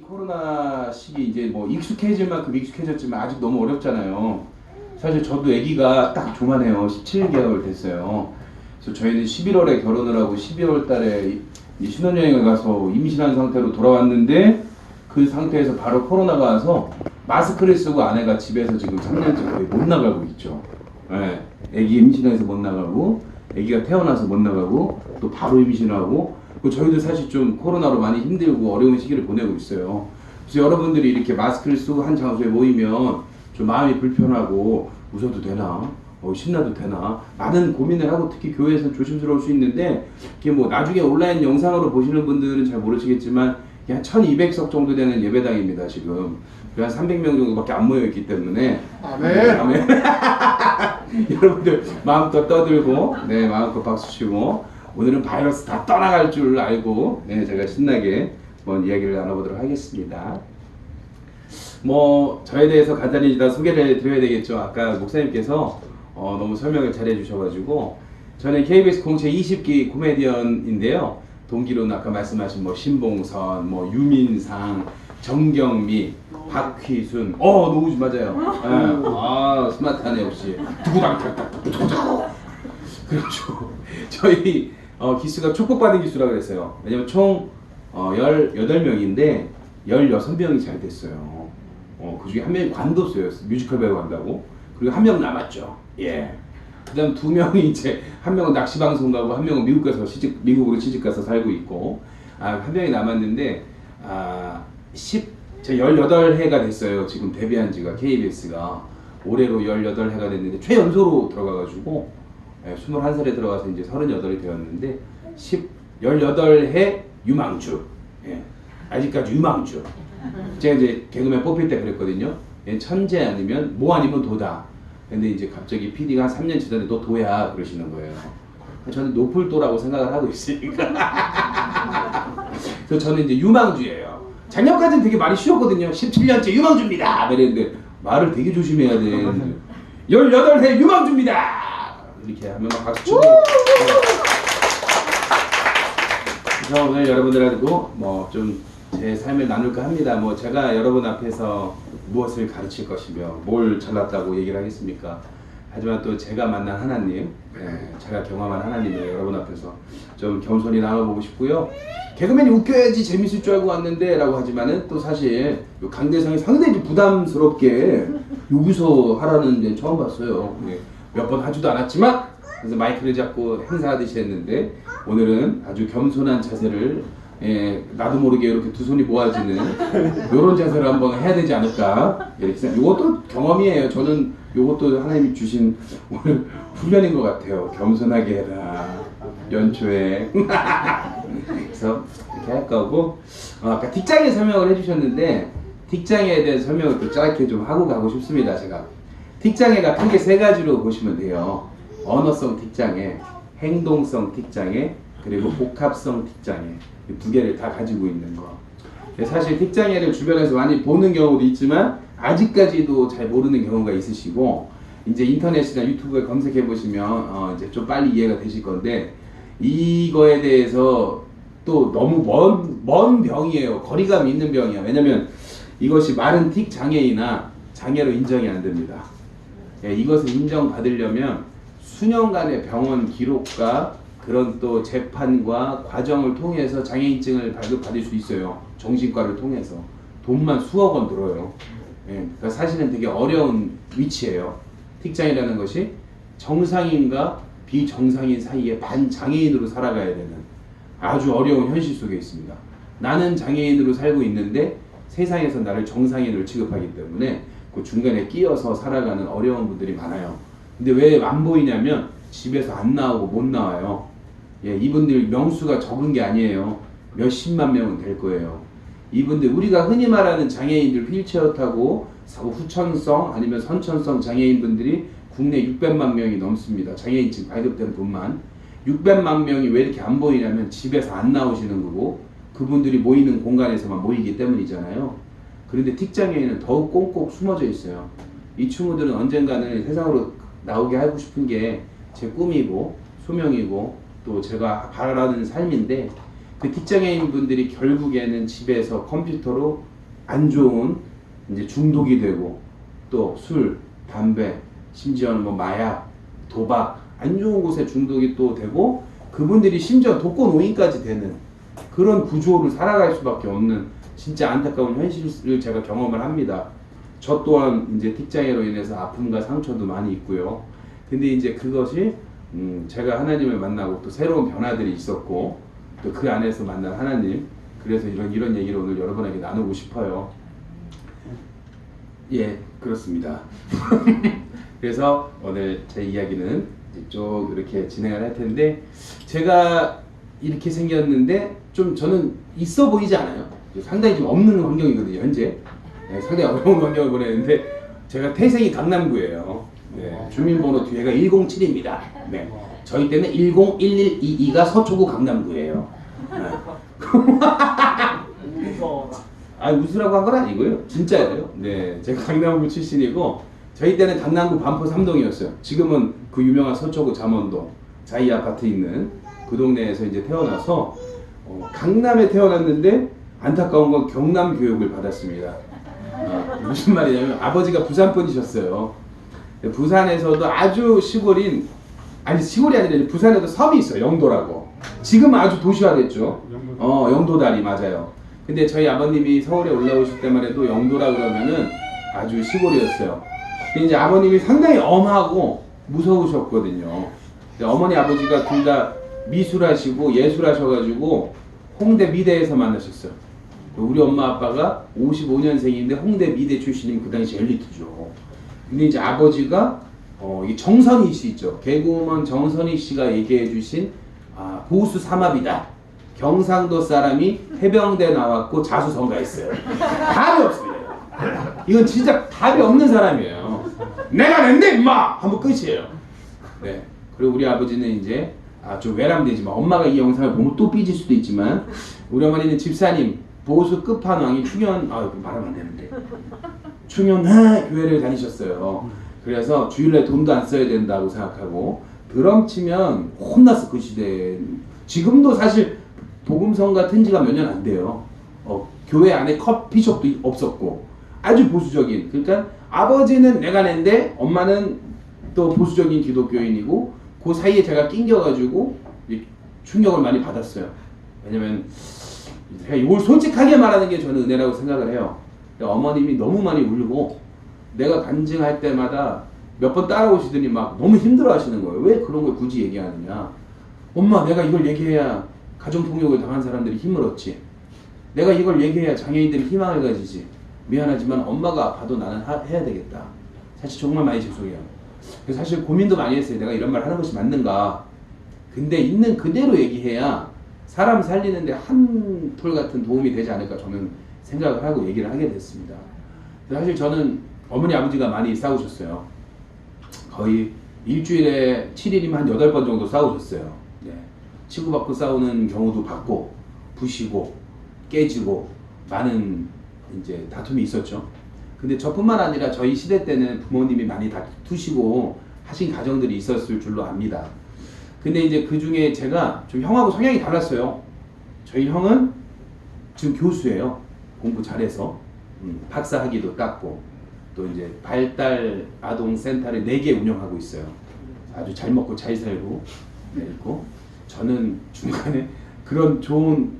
코로나 시기 이제 뭐 익숙해질 만큼 익숙해졌지만 아직 너무 어렵잖아요. 사실 저도 아기가 딱 조만해요. 17개월 됐어요. 그래서 저희는 11월에 결혼을 하고 12월 달에 이 신혼여행을 가서 임신한 상태로 돌아왔는데 그 상태에서 바로 코로나가 와서 마스크를 쓰고 아내가 집에서 지금 3년째 거의 못 나가고 있죠. 예. 아기 임신해서 못 나가고 아기가 태어나서 못 나가고 또 바로 임신하고 저희도 사실 좀 코로나로 많이 힘들고 어려운 시기를 보내고 있어요. 그래서 여러분들이 이렇게 마스크를 쓰고 한 장소에 모이면 좀 마음이 불편하고 웃어도 되나? 신나도 되나? 많은 고민을 하고 특히 교회에서는 조심스러울 수 있는데 이게 뭐 나중에 온라인 영상으로 보시는 분들은 잘 모르시겠지만 한 1200석 정도 되는 예배당입니다 지금. 한 300명 정도밖에 안 모여있기 때문에 아멘. 아멘. 여러분들 마음껏 떠들고 네 마음껏 박수치고 오늘은 바이러스 다 떠나갈 줄 알고 네 제가 신나게 한번 이야기를 나눠보도록 하겠습니다. 뭐 저에 대해서 간단히 일단 소개를 드려야 되겠죠. 아까 목사님께서 너무 설명을 잘 해주셔가지고 저는 KBS 공채 20기 코미디언인데요. 동기로는 아까 말씀하신 뭐 신봉선, 뭐 유민상, 정경미, 박휘순, 너무 맞아요. 네. 아 스마트하네 역시. 두구당탁탁 그렇죠. 저희 기수가 축복받은 기수라 그랬어요. 왜냐면 총 18명인데 16명이 잘 됐어요. 그 중에 한 명이 관뒀어요. 뮤지컬 배우 한다고. 그리고 한 명 남았죠. 예. 그 다음 2명이 이제 한 명은 낚시방송 가고 한 명은 미국으로 취직 가서 살고 있고 한 명이 남았는데 제 18회가 됐어요. 지금 데뷔한 지가 KBS가 올해로 18회가 됐는데 최연소로 들어가가지고 21살에 들어가서 이제 38이 되었는데 18해 유망주. 예. 아직까지 유망주. 제가 이제 개그맨 뽑힐 때 그랬거든요. 얘는 천재 아니면 뭐 아니면 도다. 근데 이제 갑자기 PD가 한 3년 전에 너 도야 그러시는 거예요. 저는 높을 도라고 생각을 하고 있으니까. 그래서 저는 이제 유망주예요. 작년까지는 되게 말이 쉬웠거든요. 17년째 유망주입니다. 이랬는데 말을 되게 조심해야 돼. 18세 유망주입니다. 이렇게 하면 박수 치고. 그래서 오늘 여러분들하고 뭐 좀 제 삶을 나눌까 합니다. 뭐 제가 여러분 앞에서 무엇을 가르칠 것이며 뭘 잘났다고 얘기를 하겠습니까? 하지만 또 제가 만난 하나님, 제가 경험한 하나님을 여러분 앞에서 좀 겸손히 나눠보고 싶고요. 개그맨이 웃겨야지 재밌을 줄 알고 왔는데 라고 하지만은 또 사실 강대상이 상당히 부담스럽게 여기서 하라는 데 처음 봤어요. 몇 번 하지도 않았지만 그래서 마이크를 잡고 행사하듯이 했는데 오늘은 아주 겸손한 자세를 나도 모르게 이렇게 두 손이 모아지는 이런 자세를 한번 해야 되지 않을까 이렇게 생각. 이것도 경험이에요. 저는 이것도 하나님이 주신 오늘 훈련인 것 같아요. 겸손하게 해라 연초에. 그래서 이렇게 할 거고 아까 틱장에 설명을 해주셨는데 틱장에 대한 설명을 또 짧게 좀 하고 가고 싶습니다. 제가 틱장애가 크게 세 가지로 보시면 돼요. 언어성 틱장애, 행동성 틱장애, 그리고 복합성 틱장애. 이 두 개를 다 가지고 있는 거. 사실 틱장애를 주변에서 많이 보는 경우도 있지만 아직까지도 잘 모르는 경우가 있으시고 이제 인터넷이나 유튜브에 검색해 보시면 이제 좀 빨리 이해가 되실 건데 이거에 대해서 또 너무 먼 병이에요. 거리감이 있는 병이야. 왜냐면 이것이 마른 틱 장애이나 장애로 인정이 안 됩니다. 이것을 인정받으려면 수년간의 병원 기록과 그런 또 재판과 과정을 통해서 장애인증을 발급받을 수 있어요. 정신과를 통해서. 돈만 수억 원 들어요. 그러니까 사실은 되게 어려운 위치예요. 틱장애라는 것이 정상인과 비정상인 사이에 반장애인으로 살아가야 되는 아주 어려운 현실 속에 있습니다. 나는 장애인으로 살고 있는데 세상에서 나를 정상인으로 취급하기 때문에 그 중간에 끼어서 살아가는 어려운 분들이 많아요. 근데 왜 안 보이냐면 집에서 안 나오고 못 나와요. 이분들 명수가 적은 게 아니에요. 몇십만 명은 될 거예요. 이분들 우리가 흔히 말하는 장애인들 휠체어 타고 후천성 아니면 선천성 장애인분들이 국내 600만 명이 넘습니다. 장애인증 발급된 분만 600만 명이 왜 이렇게 안 보이냐면 집에서 안 나오시는 거고 그분들이 모이는 공간에서만 모이기 때문이잖아요. 그런데 틱장애인은 더욱 꽁꽁 숨어져 있어요. 이 친구들은 언젠가는 세상으로 나오게 하고 싶은 게 제 꿈이고 소명이고 또 제가 바라는 삶인데 그 틱장애인 분들이 결국에는 집에서 컴퓨터로 안 좋은 이제 중독이 되고 또 술, 담배, 심지어는 뭐 마약, 도박 안 좋은 곳에 중독이 또 되고 그분들이 심지어 독거노인까지 되는 그런 구조를 살아갈 수밖에 없는 진짜 안타까운 현실을 제가 경험을 합니다. 저 또한 이제 틱장애로 인해서 아픔과 상처도 많이 있고요. 근데 이제 그것이 제가 하나님을 만나고 또 새로운 변화들이 있었고 또 그 안에서 만난 하나님, 그래서 이런 얘기를 오늘 여러분에게 나누고 싶어요. 예, 그렇습니다. 그래서 오늘 제 이야기는 쭉 이렇게 진행을 할 텐데, 제가 이렇게 생겼는데 좀 저는 있어 보이지 않아요? 상당히 좀 없는 환경이거든요, 현재. 네, 상당히 어려운 환경을 보내는데, 제가 태생이 강남구예요. 네, 주민번호 뒤에가 107입니다. 네, 저희 때는 101122가 서초구 강남구예요. 네. 아, 웃으라고 한 건 아니고요. 진짜예요. 네, 제가 강남구 출신이고 저희 때는 강남구 반포 3동이었어요. 지금은 그 유명한 서초구 잠원동 자이 아파트 있는 그 동네에서 이제 태어나서 강남에 태어났는데 안타까운 건 경남 교육을 받았습니다. 무슨 말이냐면 아버지가 부산 분이셨어요. 부산에서도 아주 시골인, 아니 시골이 아니라 부산에도 섬이 있어요. 영도라고. 지금 아주 도시화됐죠. 영도다리 맞아요. 근데 저희 아버님이 서울에 올라오실 때만 해도 영도라 그러면은 아주 시골이었어요. 근데 이제 아버님이 상당히 엄하고 무서우셨거든요. 어머니 아버지가 둘 다 미술하시고 예술하셔가지고 홍대 미대에서 만나셨어요. 우리 엄마 아빠가 55년생인데 홍대 미대 출신인 그 당시 엘리트죠. 근데 이제 아버지가 이 정선희 씨 있죠. 개그우먼 정선희 씨가 얘기해 주신 보수 삼합이다. 경상도 사람이 해병대 나왔고 자수성가했어요. 답이 없습니다. 이건 진짜 답이 없는 사람이에요. 내가 낸데 임마! 하면 끝이에요. 네. 그리고 우리 아버지는 이제 좀 외람되지만 엄마가 이 영상을 보면 또 삐질 수도 있지만 우리 어머니는 집사님 보수 끝판왕이 말하면 안 되는데 충현회 교회를 다니셨어요. 그래서 주일날 돈도 안 써야 된다고 생각하고 드럼 치면 혼났어 그 시대에. 지금도 사실 복음성 같은 지가 몇 년 안 돼요. 교회 안에 커피숍도 없었고 아주 보수적인, 그러니까 아버지는 내가 낸데 엄마는 또 보수적인 기독교인이고 그 사이에 제가 낑겨가지고 충격을 많이 받았어요. 왜냐면 이걸 솔직하게 말하는 게 저는 은혜라고 생각을 해요. 어머님이 너무 많이 울고 내가 간증할 때마다 몇 번 따라오시더니 막 너무 힘들어 하시는 거예요. 왜 그런 걸 굳이 얘기하느냐. 엄마, 내가 이걸 얘기해야 가정폭력을 당한 사람들이 힘을 얻지. 내가 이걸 얘기해야 장애인들이 희망을 가지지. 미안하지만 엄마가 아파도 나는 해야 되겠다. 사실 정말 많이 죄송해요. 그래서 사실 고민도 많이 했어요. 내가 이런 말 하는 것이 맞는가. 근데 있는 그대로 얘기해야 사람 살리는데 한 풀 같은 도움이 되지 않을까 저는 생각을 하고 얘기를 하게 됐습니다. 사실 저는 어머니 아버지가 많이 싸우셨어요. 거의 일주일에 7일이면 한 8번 정도 싸우셨어요. 네. 치고받고 싸우는 경우도 봤고 부시고 깨지고 많은 이제 다툼이 있었죠. 근데 저뿐만 아니라 저희 시대 때는 부모님이 많이 다투시고 하신 가정들이 있었을 줄로 압니다. 근데 이제 그 중에 제가 좀 형하고 성향이 달랐어요. 저희 형은 지금 교수예요. 공부 잘해서 박사 학위도 땄고 또 이제 발달 아동 센터를 4개 운영하고 있어요. 아주 잘 먹고 잘 살고 있고, 저는 중간에 그런 좋은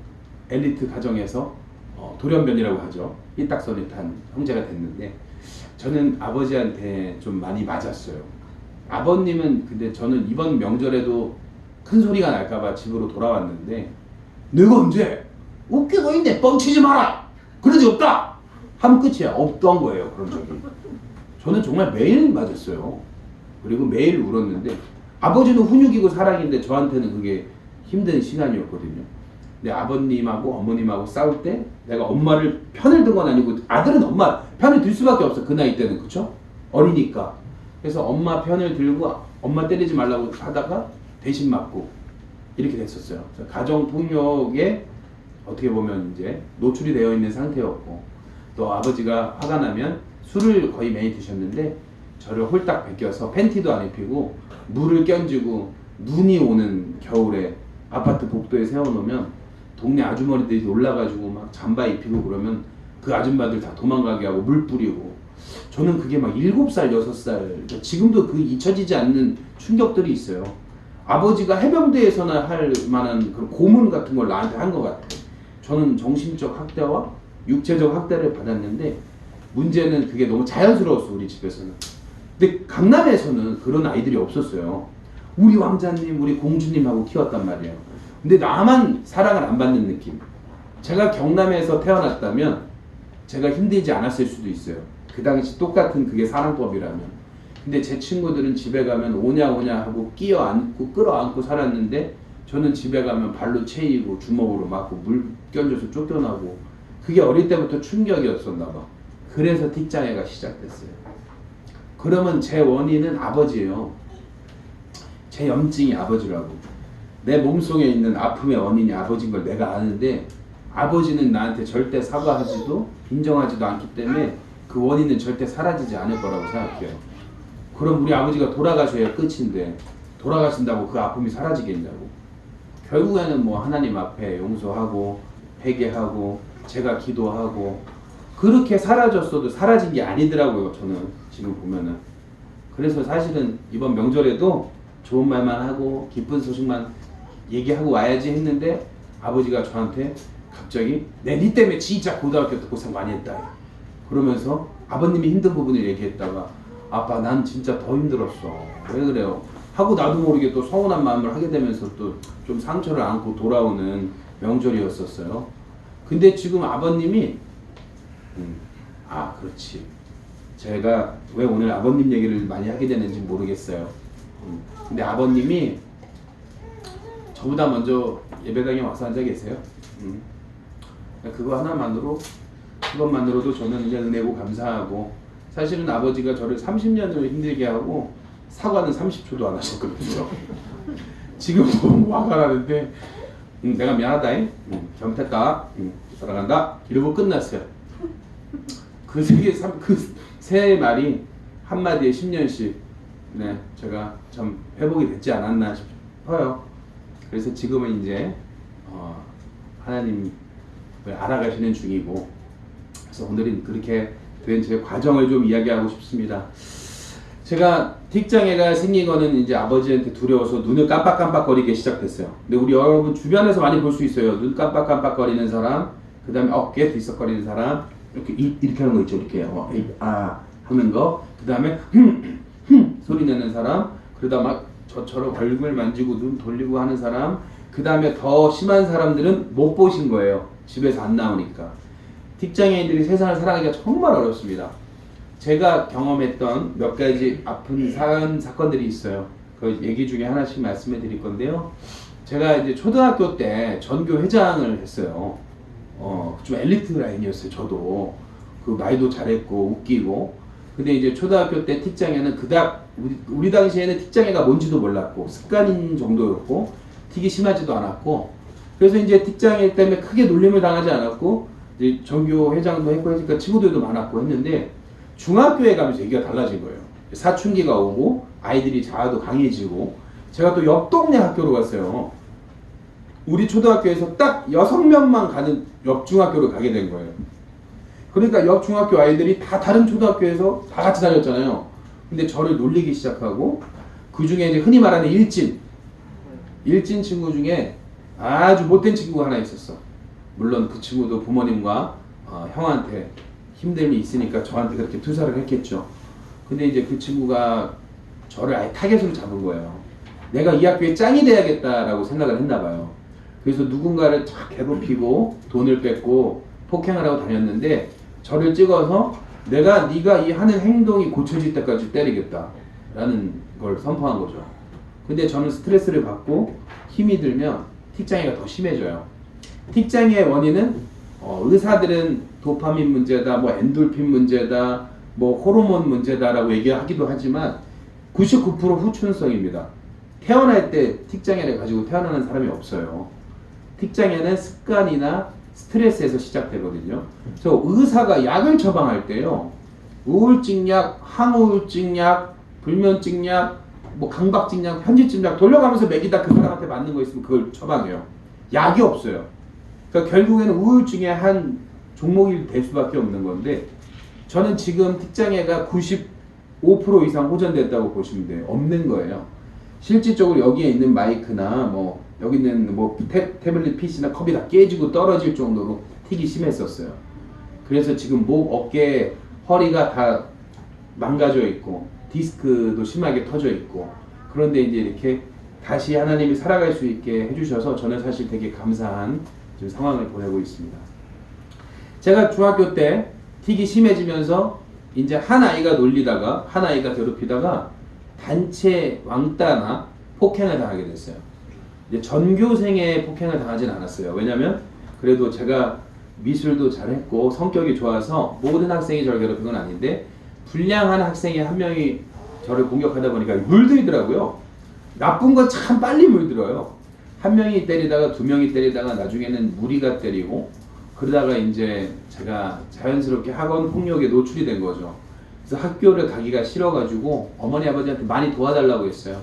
엘리트 가정에서 돌연변이라고 하죠. 삐딱선을 탄 형제가 됐는데 저는 아버지한테 좀 많이 맞았어요. 아버님은 근데 저는 이번 명절에도 큰 소리가 날까봐 집으로 돌아왔는데 내가 언제 웃기고 있네 뻥치지 마라 그런 적 없다 하면 끝이야. 없던 거예요 그런 적이. 저는 정말 매일 맞았어요. 그리고 매일 울었는데 아버지는 훈육이고 사랑인데 저한테는 그게 힘든 시간이었거든요. 근데 아버님하고 어머님하고 싸울 때 내가 엄마를 편을 든 건 아니고 아들은 엄마 편을 들 수밖에 없어 그 나이 때는. 그쵸? 어리니까. 그래서 엄마 편을 들고 엄마 때리지 말라고 하다가 대신 맞고 이렇게 됐었어요. 가정폭력에 어떻게 보면 이제 노출이 되어 있는 상태였고 또 아버지가 화가 나면 술을 거의 매일 드셨는데 저를 홀딱 베껴서 팬티도 안 입히고 물을 껴주고 눈이 오는 겨울에 아파트 복도에 세워놓으면 동네 아주머니들이 올라가지고 막 잠바 입히고 그러면 그 아줌마들 다 도망가게 하고 물 뿌리고 저는 그게 막 7살, 6살 지금도 그 잊혀지지 않는 충격들이 있어요. 아버지가 해병대에서나 할 만한 그런 고문 같은 걸 나한테 한 것 같아요. 저는 정신적 학대와 육체적 학대를 받았는데 문제는 그게 너무 자연스러웠어 우리 집에서는. 근데 강남에서는 그런 아이들이 없었어요. 우리 왕자님, 우리 공주님하고 키웠단 말이에요. 근데 나만 사랑을 안 받는 느낌. 제가 경남에서 태어났다면 제가 힘들지 않았을 수도 있어요. 그 당시 똑같은 그게 사랑법이라면. 근데 제 친구들은 집에 가면 오냐 오냐 하고 끼어 안고 끌어안고 살았는데 저는 집에 가면 발로 채이고 주먹으로 맞고 물 껴줘서 쫓겨나고 그게 어릴 때부터 충격이었었나 봐. 그래서 틱장애가 시작됐어요. 그러면 제 원인은 아버지예요. 제 염증이 아버지라고. 내 몸속에 있는 아픔의 원인이 아버지인 걸 내가 아는데 아버지는 나한테 절대 사과하지도 인정하지도 않기 때문에 그 원인은 절대 사라지지 않을 거라고 생각해요. 그럼 우리 아버지가 돌아가셔야 끝인데 돌아가신다고 그 아픔이 사라지겠냐고. 결국에는 뭐 하나님 앞에 용서하고 회개하고 제가 기도하고 그렇게 사라졌어도 사라진 게 아니더라고요. 저는 지금 보면은. 그래서 사실은 이번 명절에도 좋은 말만 하고 기쁜 소식만 얘기하고 와야지 했는데 아버지가 저한테 갑자기 니 때문에 진짜 고등학교 때 고생 많이 했다 그러면서 아버님이 힘든 부분을 얘기했다가 아빠 난 진짜 더 힘들었어. 왜 그래요? 하고 나도 모르게 또 서운한 마음을 하게 되면서 또 좀 상처를 안고 돌아오는 명절이었었어요. 근데 지금 아버님이 그렇지. 제가 왜 오늘 아버님 얘기를 많이 하게 되는지 모르겠어요. 근데 아버님이 저보다 먼저 예배당에 와서 앉아 계세요. 그것만으로도 저는 이제 은혜고 감사하고 사실은 아버지가 저를 30년을 힘들게 하고 사과는 30초도 안 하셨거든요. 지금 너무 화가 나는데 내가 미안하다, 잘못했다, 사랑한다 이러고 끝났어요. 그 세 말이 한마디에 10년씩 제가 참 회복이 됐지 않았나 싶어요. 그래서 지금은 이제 하나님을 알아가시는 중이고 그래서 오늘은 그렇게 된 제 과정을 좀 이야기하고 싶습니다. 제가 틱장애가 생긴 거는 이제 아버지한테 두려워서 눈을 깜빡깜빡거리기 시작됐어요. 근데 우리 여러분 주변에서 많이 볼 수 있어요. 눈 깜빡깜빡거리는 사람, 그 다음에 어깨 들썩거리는 사람, 이렇게 하는 거 있죠. 이렇게 하는 거, 그 다음에 소리 내는 사람, 그러다 막 저처럼 얼굴 만지고 눈 돌리고 하는 사람, 그 다음에 더 심한 사람들은 못 보신 거예요. 집에서 안 나오니까. 틱장애인들이 세상을 살아가기가 정말 어렵습니다. 제가 경험했던 몇 가지 아픈 사건들이 있어요. 그 얘기 중에 하나씩 말씀해 드릴 건데요. 제가 이제 초등학교 때 전교 회장을 했어요. 좀 엘리트 라인이었어요. 저도 그 말도 잘했고 웃기고. 근데 이제 초등학교 때 틱장애는 그닥 우리 당시에는 틱장애가 뭔지도 몰랐고 습관인 정도였고 틱이 심하지도 않았고 그래서 이제 틱장애 때문에 크게 놀림을 당하지 않았고 이제 전교 회장도 했고 하니까 친구들도 많았고 했는데 중학교에 가면서 얘기가 달라진 거예요. 사춘기가 오고 아이들이 자아도 강해지고 제가 또 옆 동네 학교로 갔어요. 우리 초등학교에서 딱 6명만 가는 옆 중학교로 가게 된 거예요. 그러니까 옆 중학교 아이들이 다 다른 초등학교에서 다 같이 다녔잖아요. 근데 저를 놀리기 시작하고 그 중에 이제 흔히 말하는 일진 친구 중에 아주 못된 친구가 하나 있었어. 물론 그 친구도 부모님과 형한테 힘듦이 있으니까 저한테 그렇게 투사를 했겠죠. 근데 이제 그 친구가 저를 아예 타겟으로 잡은 거예요. 내가 이 학교에 짱이 돼야겠다라고 생각을 했나 봐요. 그래서 누군가를 쫙 괴롭히고 돈을 뺏고 폭행을 하고 다녔는데 저를 찍어서 네가 이 하는 행동이 고쳐질 때까지 때리겠다라는 걸 선포한 거죠. 근데 저는 스트레스를 받고 힘이 들면 틱장애가 더 심해져요. 틱장애의 원인은 의사들은 도파민 문제다, 뭐 엔돌핀 문제다, 뭐 호르몬 문제다라고 얘기하기도 하지만 99% 후천성입니다. 태어날 때 틱장애를 가지고 태어나는 사람이 없어요. 틱장애는 습관이나 스트레스에서 시작되거든요. 그래서 의사가 약을 처방할 때요. 우울증약, 항우울증약, 불면증약, 뭐 강박증약, 현지증약 돌려가면서 먹이다 그 사람한테 맞는 거 있으면 그걸 처방해요. 약이 없어요. 그러니까 결국에는 우울증의 한 종목이 될 수밖에 없는 건데 저는 지금 특장애가 95% 이상 호전됐다고 보시면 돼요. 없는 거예요. 실질적으로 여기에 있는 마이크나 뭐 여기 있는 뭐 태블릿 PC나 컵이 다 깨지고 떨어질 정도로 틱이 심했었어요. 그래서 지금 목, 어깨, 허리가 다 망가져 있고 디스크도 심하게 터져 있고 그런데 이제 이렇게 다시 하나님이 살아갈 수 있게 해주셔서 저는 사실 되게 감사한 지금 상황을 보내고 있습니다. 제가 중학교 때 틱이 심해지면서 이제 한 아이가 놀리다가 한 아이가 괴롭히다가 단체 왕따나 폭행을 당하게 됐어요. 이제 전교생의 폭행을 당하진 않았어요. 왜냐면 그래도 제가 미술도 잘했고 성격이 좋아서 모든 학생이 저를 괴롭힌 건 아닌데 불량한 학생이 한 명이 저를 공격하다 보니까 물들이더라고요. 나쁜 건 참 빨리 물들어요. 한 명이 때리다가 두 명이 때리다가 나중에는 무리가 때리고 그러다가 이제 제가 자연스럽게 학원 폭력에 노출이 된 거죠. 그래서 학교를 가기가 싫어가지고 어머니 아버지한테 많이 도와달라고 했어요.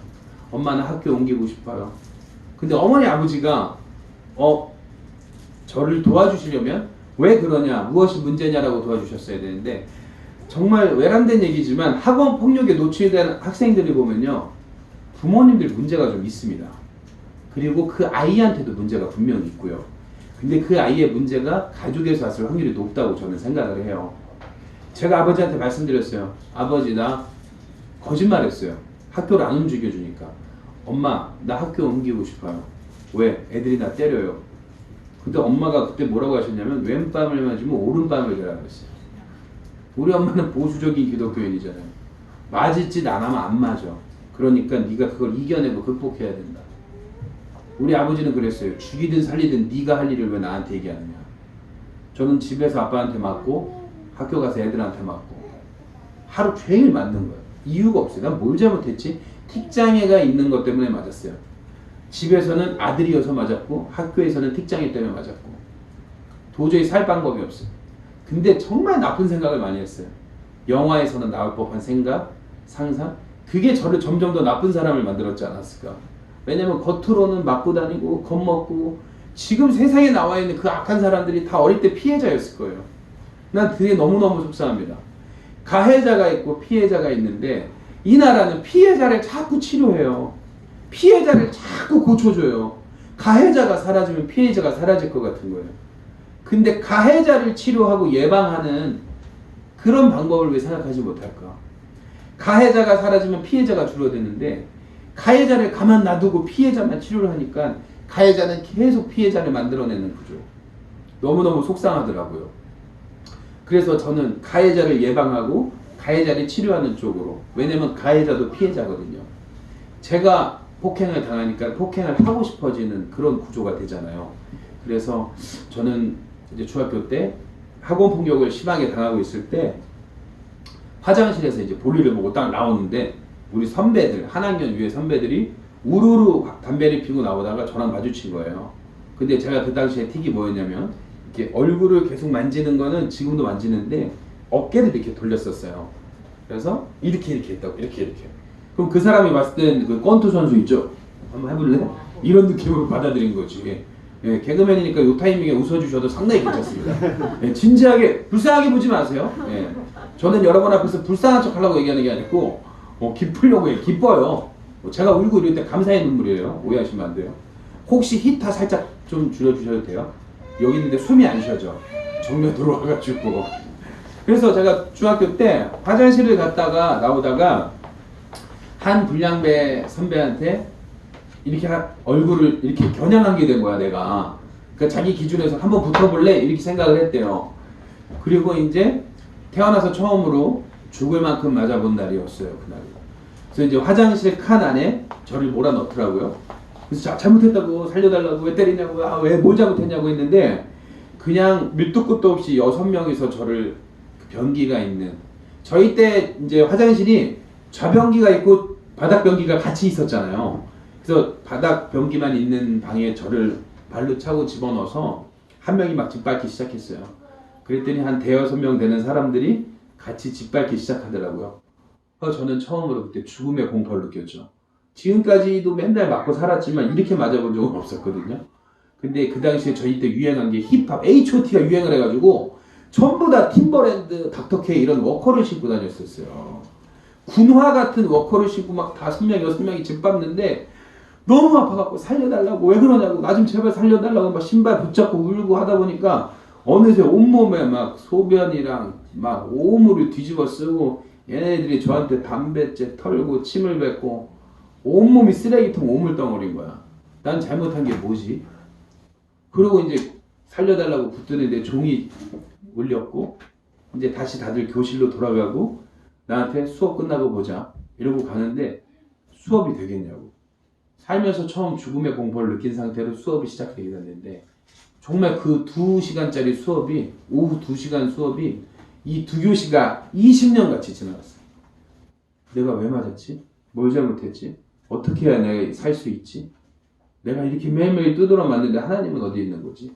엄마는 학교 옮기고 싶어요. 근데 어머니 아버지가 저를 도와주시려면 왜 그러냐 무엇이 문제냐라고 도와주셨어야 되는데 정말 외람된 얘기지만 학원 폭력에 노출된 학생들이 보면요 부모님들 문제가 좀 있습니다. 그리고 그 아이한테도 문제가 분명히 있고요. 근데 그 아이의 문제가 가족에서 왔을 확률이 높다고 저는 생각을 해요. 제가 아버지한테 말씀드렸어요. 아버지 나 거짓말했어요. 학교를 안 움직여주니까. 엄마 나 학교 옮기고 싶어요. 왜? 애들이 나 때려요. 근데 엄마가 그때 뭐라고 하셨냐면 왼밤을 맞으면 오른밤을 대라 그랬어요. 우리 엄마는 보수적인 기독교인이잖아요. 맞을 짓 안 하면 안 맞아. 그러니까 네가 그걸 이겨내고 극복해야 된다. 우리 아버지는 그랬어요. 죽이든 살리든 네가 할 일을 왜 나한테 얘기하느냐. 저는 집에서 아빠한테 맞고 학교 가서 애들한테 맞고 하루 종일 맞는 거예요. 이유가 없어요. 난 뭘 잘못했지? 틱장애가 있는 것 때문에 맞았어요. 집에서는 아들이어서 맞았고 학교에서는 틱장애 때문에 맞았고 도저히 살 방법이 없어요. 근데 정말 나쁜 생각을 많이 했어요. 영화에서는 나올 법한 생각, 상상 그게 저를 점점 더 나쁜 사람을 만들었지 않았을까. 왜냐면 겉으로는 맞고 다니고 겁먹고 지금 세상에 나와 있는 그 악한 사람들이 다 어릴 때 피해자였을 거예요. 난 그게 너무너무 속상합니다. 가해자가 있고 피해자가 있는데 이 나라는 피해자를 자꾸 치료해요. 피해자를 자꾸 고쳐줘요. 가해자가 사라지면 피해자가 사라질 것 같은 거예요. 근데 가해자를 치료하고 예방하는 그런 방법을 왜 생각하지 못할까? 가해자가 사라지면 피해자가 줄어드는데 가해자를 가만 놔두고 피해자만 치료를 하니까 가해자는 계속 피해자를 만들어내는 구조. 너무너무 속상하더라고요. 그래서 저는 가해자를 예방하고 가해자를 치료하는 쪽으로. 왜냐면 가해자도 피해자거든요. 제가 폭행을 당하니까 폭행을 하고 싶어지는 그런 구조가 되잖아요. 그래서 저는 이제 중학교 때 학원 폭력을 심하게 당하고 있을 때 화장실에서 이제 볼일을 보고 딱 나오는데 우리 선배들, 한 학년 위에 선배들이 우르르 담배를 피고 나오다가 저랑 마주친 거예요. 근데 제가 그 당시에 틱이 뭐였냐면 이렇게 얼굴을 계속 만지는 거는 지금도 만지는데 어깨를 이렇게 돌렸었어요. 그래서 이렇게 했다고 이렇게. 그럼 그 사람이 봤을 땐 그 권투 선수 있죠? 한번 해볼래? 이런 느낌으로 받아들인 거지. 예, 개그맨이니까 이 타이밍에 웃어주셔도 상당히 괜찮습니다. 예, 진지하게 불쌍하게 보지 마세요. 예, 저는 여러분 앞에서 불쌍한 척 하려고 얘기하는 게 아니고 기쁘려고 해요. 기뻐요. 제가 울고 이럴 때 감사의 눈물이에요. 오해하시면 안 돼요. 혹시 히타 살짝 좀 줄여주셔도 돼요? 여기 있는데 숨이 안 쉬어져. 정면 들어와가지고. 그래서 제가 중학교 때 화장실을 갔다가 나오다가 한 불량배 선배한테 이렇게 얼굴을 이렇게 겨냥하게 된 거야, 내가. 그러니까 자기 기준에서 한번 붙어볼래? 이렇게 생각을 했대요. 그리고 이제 태어나서 처음으로 죽을 만큼 맞아본 날이었어요, 그날. 그래서 이제 화장실 칸 안에 저를 몰아넣더라고요. 그래서 잘못했다고 살려달라고 왜 때리냐고 왜 뭘 잘못했냐고 했는데 그냥 밑도 끝도 없이 6명이서 저를 변기가 있는 저희 때 이제 화장실이 좌변기가 있고 바닥 변기가 같이 있었잖아요. 그래서 바닥 변기만 있는 방에 저를 발로 차고 집어넣어서 한 명이 막 짓밟기 시작했어요. 그랬더니 한 대여섯 명 되는 사람들이 같이 짓밟기 시작하더라고요. 저는 처음으로 그때 죽음의 공포를 느꼈죠. 지금까지도 맨날 맞고 살았지만 이렇게 맞아본 적은 없었거든요. 근데 그 당시에 저희 때 유행한 게 힙합, H.O.T가 유행을 해가지고 전부 다 팀버랜드, 닥터케이 이런 워커를 신고 다녔었어요. 군화 같은 워커를 신고 막 5명, 6명이 집 밟는데 너무 아파갖고 살려달라고, 왜 그러냐고, 나 좀 제발 살려달라고 막 신발 붙잡고 울고 하다 보니까 어느새 온몸에 막 소변이랑 막 오물을 뒤집어 쓰고 얘네들이 저한테 담배째 털고 침을 뱉고 온몸이 쓰레기통 오물덩어리인 거야. 난 잘못한 게 뭐지? 그러고 이제 살려달라고 붙드는데 종이 울렸고 이제 다시 다들 교실로 돌아가고 나한테 수업 끝나고 보자 이러고 가는데 수업이 되겠냐고. 살면서 처음 죽음의 공포를 느낀 상태로 수업이 시작되게 됐는데 정말 그 2시간짜리 수업이 오후 2시간 수업이 이 2교시가 20년같이 지나갔어. 내가 왜 맞았지? 뭘 잘못했지? 어떻게 해야 내가 살 수 있지? 내가 이렇게 매일매일 두드러 맞는데 하나님은 어디 있는 거지?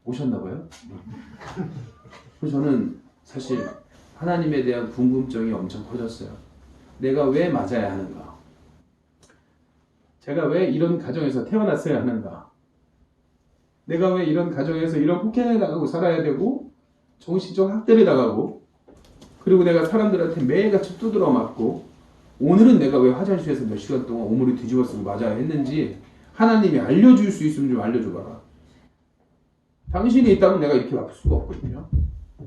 오셨나봐요? 그래서 저는 사실 하나님에 대한 궁금증이 엄청 커졌어요. 내가 왜 맞아야 하는가? 제가 왜 이런 가정에서 태어났어야 하는가? 내가 왜 이런 가정에서 이런 폭행을 당하고 살아야 되고 정신적 학대를 당하고 그리고 내가 사람들한테 매일같이 두드러 맞고 오늘은 내가 왜 화장실에서 몇 시간 동안 오물이 뒤집어 쓰고 맞아야 했는지 하나님이 알려줄 수 있으면 좀 알려줘봐라. 당신이 있다면 내가 이렇게 아플 수가 없거든요.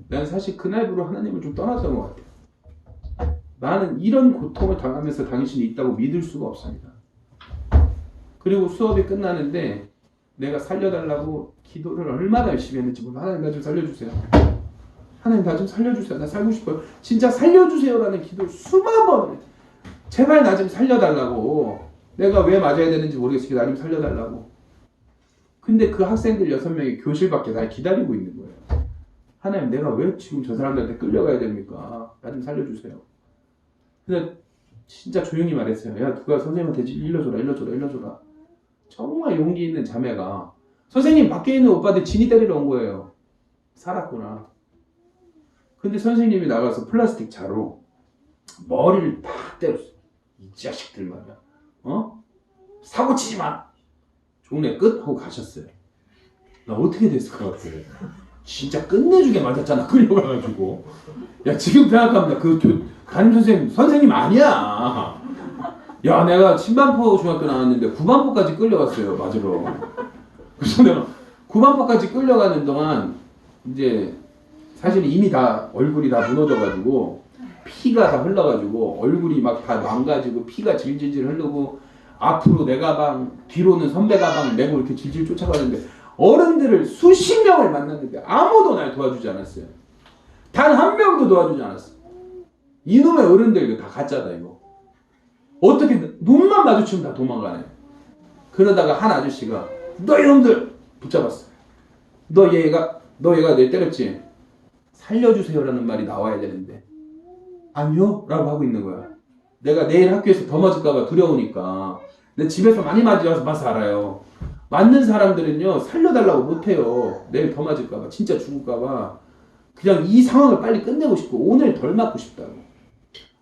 난 사실 그날부로 하나님을 좀 떠났던 것 같아요. 나는 이런 고통을 당하면서 당신이 있다고 믿을 수가 없습니다. 그리고 수업이 끝나는데 내가 살려달라고 기도를 얼마나 열심히 했는지 몰라. 하나님 나 좀 살려주세요. 하나님 나 좀 살려주세요. 나 살고 싶어요. 진짜 살려주세요라는 기도를 수만 번 제발 나 좀 살려달라고. 내가 왜 맞아야 되는지 모르겠으니까 나 좀 살려달라고. 근데 그 학생들 6명이 교실 밖에 날 기다리고 있는 거예요. 하나님 내가 왜 지금 저 사람들한테 끌려가야 됩니까? 나 좀 살려주세요. 근데 진짜 조용히 말했어요. 야 누가 선생님한테 일러줘라. 정말 용기 있는 자매가 선생님 밖에 있는 오빠들 진이 때리러 온 거예요. 살았구나. 근데 선생님이 나가서 플라스틱 자로 머리를 팍 때렸어. 이 자식들 말이야. 사고 치지 마. 종례 끝 하고 가셨어요. 나 어떻게 됐을 것 같아. 진짜 끝내주게 맞았잖아. 끌려가가지고. 야 지금 생각합니다. 그 담임 선생님 아니야. 야 내가 신반포 중학교 나왔는데 구반포까지 끌려갔어요. 맞으러. 그래서 내가 구반포까지 끌려가는 동안 이제 사실 이미 다 얼굴이 다 무너져가지고 피가 다 흘러가지고 얼굴이 막 다 망가지고 피가 질질질 흐르고 앞으로 내 가방 뒤로는 선배 가방 메고 이렇게 질질 쫓아가는데 어른들을 수십 명을 만났는데 아무도 날 도와주지 않았어요. 단 한 명도 도와주지 않았어. 이놈의 어른들 이거 다 가짜다 이거. 어떻게 눈만 마주치면 다 도망가네. 그러다가 한 아저씨가 너 이놈들 붙잡았어. 너 얘가 내 때렸지? 살려주세요라는 말이 나와야 되는데 아니요? 라고 하고 있는 거야. 내가 내일 학교에서 더 맞을까봐 두려우니까. 내 집에서 많이 맞아서 알아요. 맞는 사람들은요 살려달라고 못해요. 내일 더 맞을까봐 진짜 죽을까봐 그냥 이 상황을 빨리 끝내고 싶고 오늘 덜 맞고 싶다고.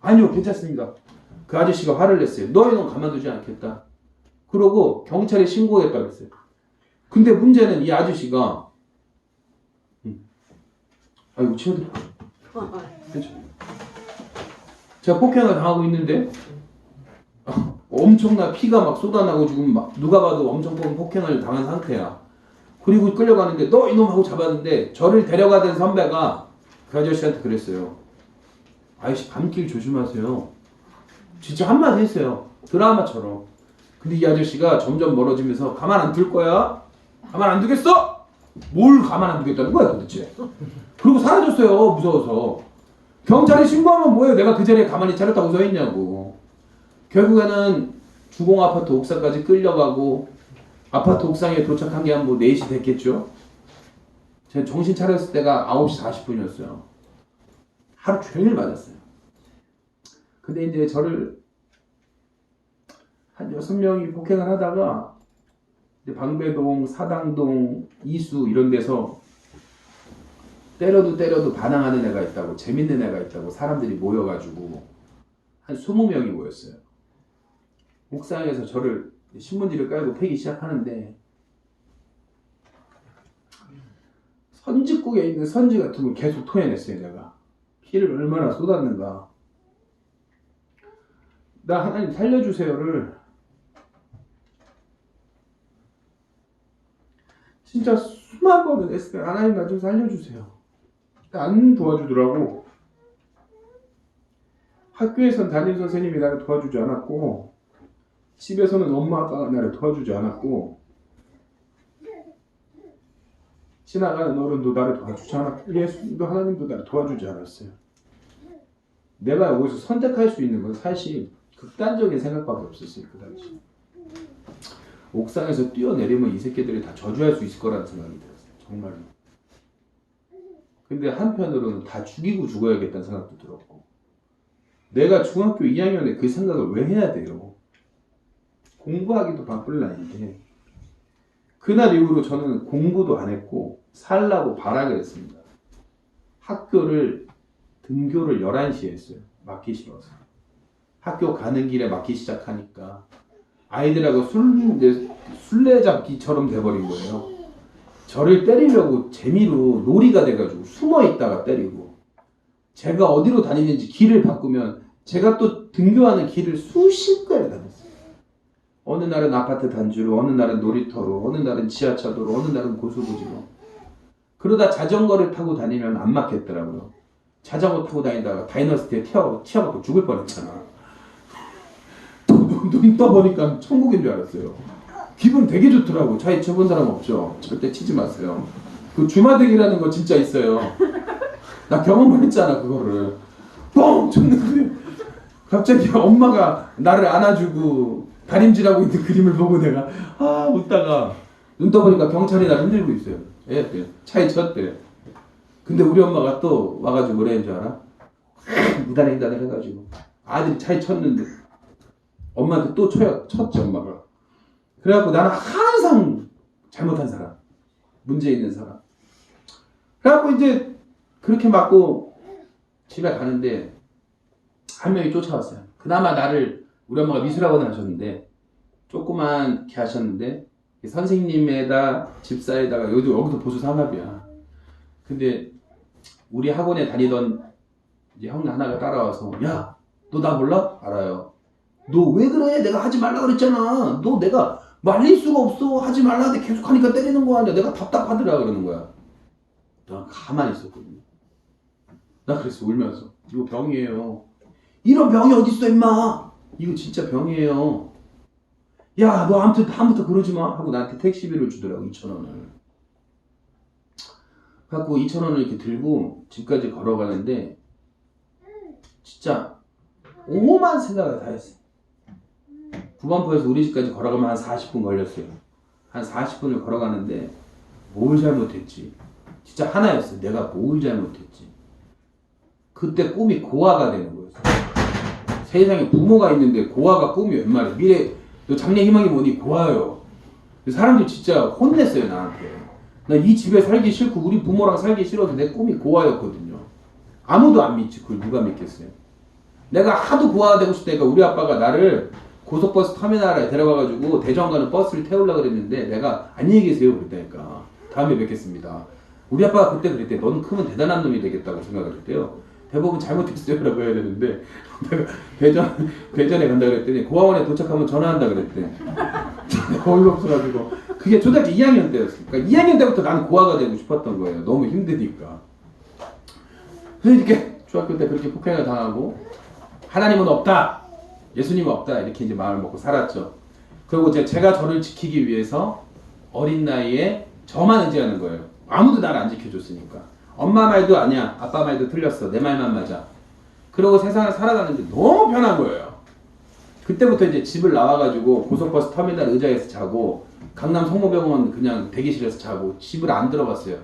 아니요 괜찮습니다. 그 아저씨가 화를 냈어요. 너 이놈 가만두지 않겠다. 그러고 경찰에 신고했다고 했어요. 근데 문제는 이 아저씨가 아이고 치워드릴까? 괜찮아요. 제가 폭행을 당하고 있는데 엄청난 피가 막 쏟아나고 지금 막 누가 봐도 엄청 폭행을 당한 상태야. 그리고 끌려가는데 너 이놈 하고 잡았는데 저를 데려가던 선배가 그 아저씨한테 그랬어요. 아저씨 밤길 조심하세요. 진짜 한마디 했어요. 드라마처럼. 근데 이 아저씨가 점점 멀어지면서 가만 안 둘 거야? 가만 안 두겠어? 뭘 가만 안 두겠다는 거야 도대체. 그리고 사라졌어요. 무서워서. 경찰에 신고하면 뭐예요? 내가 그 자리에 가만히 차렸다고 서있냐고. 결국에는 주공아파트 옥상까지 끌려가고 아파트 옥상에 도착한 게 한 뭐 4시 됐겠죠? 제가 정신 차렸을 때가 9시 40분이었어요. 하루 종일 맞았어요. 근데 이제 저를 한 6명이 폭행을 하다가 이제 방배동, 사당동, 이수 이런 데서 때려도 반항하는 애가 있다고, 재밌는 애가 있다고 사람들이 모여가지고 한 20명이 모였어요. 옥상에서 저를 신문지를 깔고 패기 시작하는데 선지국에 있는 선지 같은 걸 계속 토해냈어요. 내가 피를 얼마나 쏟았는가. 나 하나님 살려주세요를 진짜 수만 번은 했어요. 하나님 나 좀 살려주세요. 안 도와주더라고. 학교에선 담임 선생님이 나를 도와주지 않았고, 집에서는 엄마 아빠가 나를 도와주지 않았고, 지나가는 어른도 나를 도와주지 않았고, 예수님도 하나님도 나를 도와주지 않았어요. 내가 여기서 선택할 수 있는 건 사실 극단적인 생각밖에 없었어요. 그 당시. 옥상에서 뛰어내리면 이 새끼들이 다 저주할 수 있을 거라는 생각이 들었어요. 정말로. 근데 한편으로는 다 죽이고 죽어야겠다는 생각도 들었고, 내가 중학교 2학년에 그 생각을 왜 해야 돼요? 공부하기도 바쁠 나이인데. 그날 이후로 저는 공부도 안 했고 살라고 발악을 했습니다. 학교를 등교를 11시에 했어요. 맞기 싫어서. 학교 가는 길에 맞기 시작하니까 아이들하고 술래잡기처럼 돼버린 거예요. 저를 때리려고 재미로 놀이가 돼가지고 숨어있다가 때리고, 제가 어디로 다니는지 길을 바꾸면 제가 또 등교하는 길을 수십 개를 다녔어요. 어느 날은 아파트 단지로, 어느 날은 놀이터로, 어느 날은 지하차도로, 어느 날은 고수부지로. 그러다 자전거를 타고 다니면 안 맞겠더라고요. 자전거 타고 다니다가 다이너스티에 튀어갖고 죽을 뻔했잖아. 눈 떠보니까 천국인 줄 알았어요. 기분 되게 좋더라고. 차에 쳐본 사람 없죠? 절대 치지 마세요. 그 주마등이라는 거 진짜 있어요. 나 경험을 했잖아, 그거를. 뻥! 쳤는데 갑자기 엄마가 나를 안아주고 다림질하고 있는 그림을 보고 내가 웃다가 눈 떠보니까 경찰이 나를 흔들고 있어요. 애 차에 쳤대. 근데 우리 엄마가 또 와가지고 뭐라 했는 줄 알아? 이단에 해가지고 아들이 차에 쳤는데 엄마한테 또 쳤지 엄마가. 그래갖고 나는 항상 잘못한 사람, 문제 있는 사람. 그래갖고 이제 그렇게 맞고 집에 가는데 한 명이 쫓아왔어요. 그나마 나를, 우리 엄마가 미술학원을 하셨는데 조그맣게 하셨는데 선생님에다 집사에다가 여기도 보수 삼합이야. 근데 우리 학원에 다니던 이제 형 하나가 따라와서, 야, 너 나 몰라? 알아요. 너 왜 그래? 내가 하지 말라 그랬잖아. 너 내가 말릴 수가 없어. 하지 말라는데 계속 하니까 때리는 거 아니야. 내가 답답하더라 그러는 거야. 나 가만히 있었거든요. 나 그랬어, 울면서. 이거 병이에요. 이런 병이 어딨어 임마. 이거 진짜 병이에요. 야, 너 아무튼 다음부터 그러지 마 하고 나한테 택시비를 주더라고. 2,000원을. 갖고 2,000원을 이렇게 들고 집까지 걸어가는데 진짜 오만 생각을 다 했어. 구반포에서 우리 집까지 걸어가면 한 40분 걸렸어요. 한 40분을 걸어가는데 뭘 잘못했지? 진짜 하나였어. 내가 뭘 잘못했지? 그때 꿈이 고아가 되는 거였어. 세상에 부모가 있는데 고아가 꿈이 웬 말이야. 미래 너 장래 희망이 뭐니? 고아요. 사람들 진짜 혼냈어요 나한테. 나 이 집에 살기 싫고 우리 부모랑 살기 싫어서 내 꿈이 고아였거든요. 아무도 안 믿지. 그걸 누가 믿겠어요? 내가 하도 고아가 되고 싶다니까 우리 아빠가 나를 고속버스 터미널에 데려가가지고 대전 가는 버스를 태우려고 그랬는데 내가 안녕히 계세요 그랬다니까. 다음에 뵙겠습니다. 우리 아빠가 그때 그랬대. 넌 크면 대단한 놈이 되겠다고 생각을 했대요. 대부분 잘못했어요 라고 해야 되는데 내가 대전에 간다 그랬더니 고아원에 도착하면 전화한다 그랬대. 어이가 없어가지고. 그게 초등학교 2학년 때였어. 그러니까 2학년 때부터 나는 고아가 되고 싶었던 거예요. 너무 힘드니까. 그래서 이렇게 중학교 때 그렇게 폭행을 당하고 하나님은 없다, 예수님은 없다 이렇게 이제 마음을 먹고 살았죠. 그리고 이제 제가 저를 지키기 위해서 어린 나이에 저만 의지하는 거예요. 아무도 나를 안 지켜줬으니까. 엄마 말도 아니야, 아빠 말도 틀렸어, 내 말만 맞아. 그러고 세상을 살아가는데 너무 편한 거예요. 그때부터 이제 집을 나와가지고 고속버스 터미널 의자에서 자고 강남 성모병원 그냥 대기실에서 자고 집을 안 들어갔어요.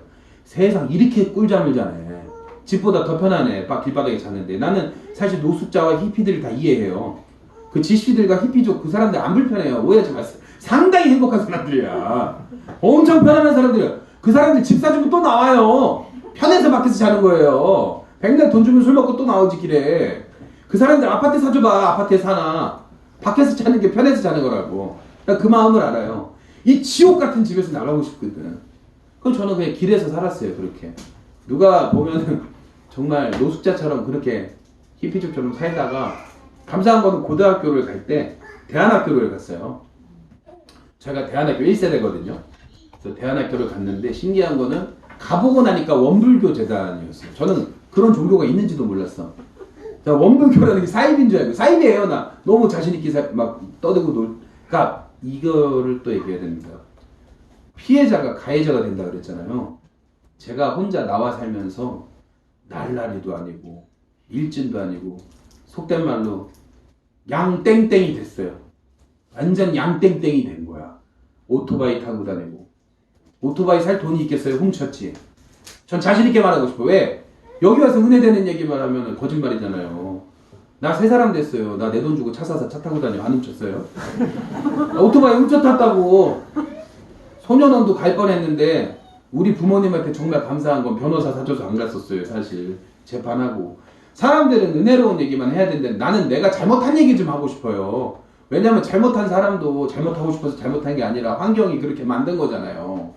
세상 이렇게 꿀잠을 자네. 집보다 더 편하네. 길바닥에 자는데. 나는 사실 노숙자와 히피들을 다 이해해요. 그 지시들과 히피족 그 사람들 안 불편해요. 오해하지 마세요. 상당히 행복한 사람들이야. 엄청 편안한 사람들이야. 그 사람들 집 사주면 또 나와요. 편해서 밖에서 자는 거예요. 백날 돈 주면 술 먹고 또 나오지 길에. 그 사람들 아파트 사줘봐. 아파트에 사나. 밖에서 자는 게 편해서 자는 거라고. 나 그 마음을 알아요. 이 지옥 같은 집에서 나가고 싶거든. 그럼 저는 그냥 길에서 살았어요. 그렇게 누가 보면은 정말 노숙자처럼 그렇게 히피족처럼 살다가 감사한 거는 고등학교를 갈 때 대안학교를 갔어요. 제가 대안학교 1세대거든요. 그래서 대안학교를 갔는데 신기한 거는 가보고 나니까 원불교 재단이었어요. 저는 그런 종교가 있는지도 몰랐어. 자, 원불교라는 게 사입인 줄 알고 사입이에요. 나 너무 자신 있게 막 떠들고 그러니까 이거를 또 얘기해야 됩니다. 피해자가 가해자가 된다 그랬잖아요. 제가 혼자 나와 살면서 날라리도 아니고 일진도 아니고 속된 말로 양땡땡이 됐어요. 완전 양땡땡이 된 거야. 오토바이 타고 다니고. 오토바이 살 돈이 있겠어요? 훔쳤지. 전 자신 있게 말하고 싶어. 왜? 여기 와서 은혜되는 얘기만 하면 거짓말이잖아요. 나 새 사람 됐어요. 나 내 돈 주고 차 사서 차 타고 다녀. 안 훔쳤어요? 오토바이 훔쳤다고 소년원도 갈 뻔했는데 우리 부모님한테 정말 감사한 건 변호사 사줘서 안 갔었어요. 사실 재판하고. 사람들은 은혜로운 얘기만 해야 되는데 나는 내가 잘못한 얘기 좀 하고 싶어요. 왜냐면 잘못한 사람도 잘못하고 싶어서 잘못한 게 아니라 환경이 그렇게 만든 거잖아요.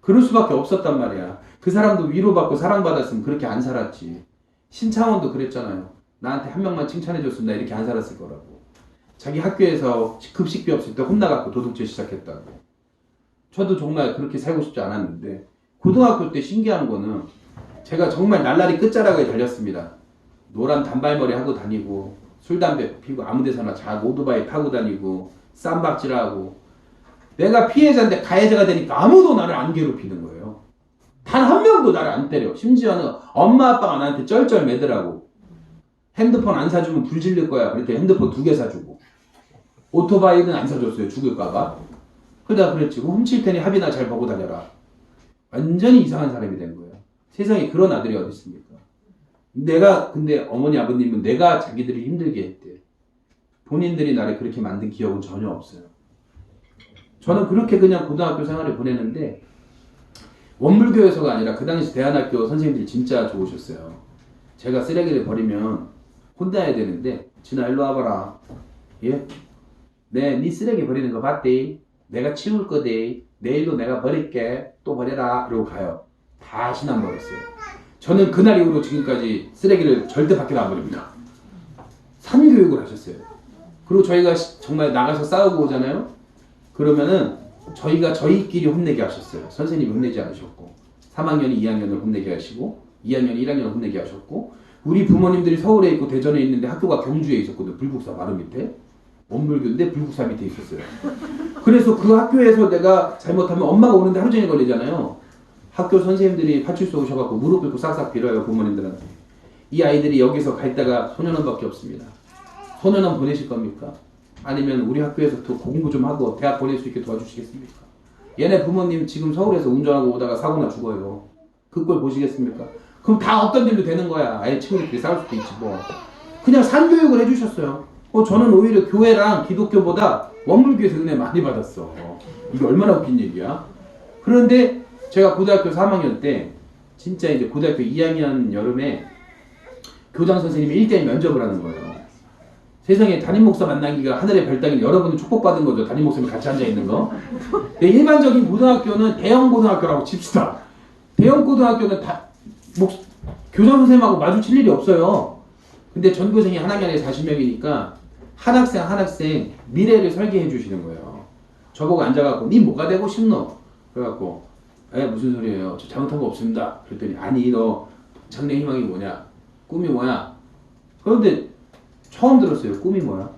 그럴 수밖에 없었단 말이야. 그 사람도 위로받고 사랑받았으면 그렇게 안 살았지. 신창원도 그랬잖아요. 나한테 한 명만 칭찬해줬으면 나 이렇게 안 살았을 거라고. 자기 학교에서 급식비 없을 때 혼나갖고 도둑질 시작했다고. 저도 정말 그렇게 살고 싶지 않았는데 고등학교 때 신기한 거는 제가 정말 날라리 끝자락에 달렸습니다. 노란 단발머리 하고 다니고 술 담배 피고 아무 데서나 자고 오토바이 타고 다니고 쌈박질하고 내가 피해자인데 가해자가 되니까 아무도 나를 안 괴롭히는 거예요. 단 한 명도 나를 안 때려. 심지어는 엄마 아빠가 나한테 쩔쩔 매더라고. 핸드폰 안 사주면 불 질릴 거야. 그랬더니 핸드폰 2개 사주고 오토바이는 안 사줬어요. 죽을까봐. 그러다 그랬지. 훔칠 테니 합의나 잘 보고 다녀라. 완전히 이상한 사람이 된 거예요. 세상에 그런 아들이 어디 있습니까? 근데 어머니 아버님은 내가 자기들이 힘들게 했대. 본인들이 나를 그렇게 만든 기억은 전혀 없어요. 저는 그렇게 그냥 고등학교 생활을 보내는데 원불교에서가 아니라 그 당시 대안학교 선생님들이 진짜 좋으셨어요. 제가 쓰레기를 버리면 혼나야 되는데 진아 일로 와봐라. 예? 네 쓰레기 버리는 거 봤대? 내가 치울 거대. 내일도 내가 버릴게. 또 버려라. 그러고 가요. 다시는 안 버렸어요. 저는 그날 이후로 지금까지 쓰레기를 절대 밖에 안 버립니다. 산교육을 하셨어요. 그리고 저희가 정말 나가서 싸우고 오잖아요. 그러면은 저희가 저희끼리 혼내게 하셨어요. 선생님이 혼내지 않으셨고 3학년이 2학년을 혼내게 하시고 2학년이 1학년을 혼내게 하셨고 우리 부모님들이 서울에 있고 대전에 있는데 학교가 경주에 있었거든요. 불국사 바로 밑에. 원불교인데 불국사 밑에 있었어요. 그래서 그 학교에서 내가 잘못하면 엄마가 오는데 하루 종일 걸리잖아요. 학교 선생님들이 파출소 오셔갖고 무릎 꿇고 싹싹 빌어요. 부모님들한테. 이 아이들이 여기서 갈 데가 소년원밖에 없습니다. 소년원 보내실 겁니까? 아니면 우리 학교에서 더 공부 좀 하고 대학 보낼 수 있게 도와주시겠습니까? 얘네 부모님 지금 서울에서 운전하고 오다가 사고나 죽어요. 그 꼴 보시겠습니까? 그럼 다 어떤 일로 되는 거야. 아예 친구들끼리 싸울 수도 있지 뭐. 그냥 산교육을 해주셨어요. 저는 오히려 교회랑 기독교보다 원불교에서 은혜 많이 받았어. 이게 얼마나 웃긴 얘기야. 그런데 제가 고등학교 3학년 때 진짜 이제 고등학교 2학년 여름에 교장 선생님이 1대1 면접을 하는 거예요. 세상에 담임 목사 만나기가 하늘의 별따기 여러분은 축복받은 거죠. 담임 목사님이 같이 앉아있는 거. 일반적인 고등학교는 대형 고등학교라고 칩시다. 대형 고등학교는 교장 선생님하고 마주칠 일이 없어요. 근데 전교생이 한 학년에 40명이니까 한 학생 미래를 설계해 주시는 거예요. 저보고 앉아갖고 니 뭐가 되고 싶노? 그래갖고 무슨 소리예요? 저 잘못한 거 없습니다. 그랬더니 아니 너 장래 희망이 뭐냐? 꿈이 뭐야? 그런데 처음 들었어요. 꿈이 뭐야?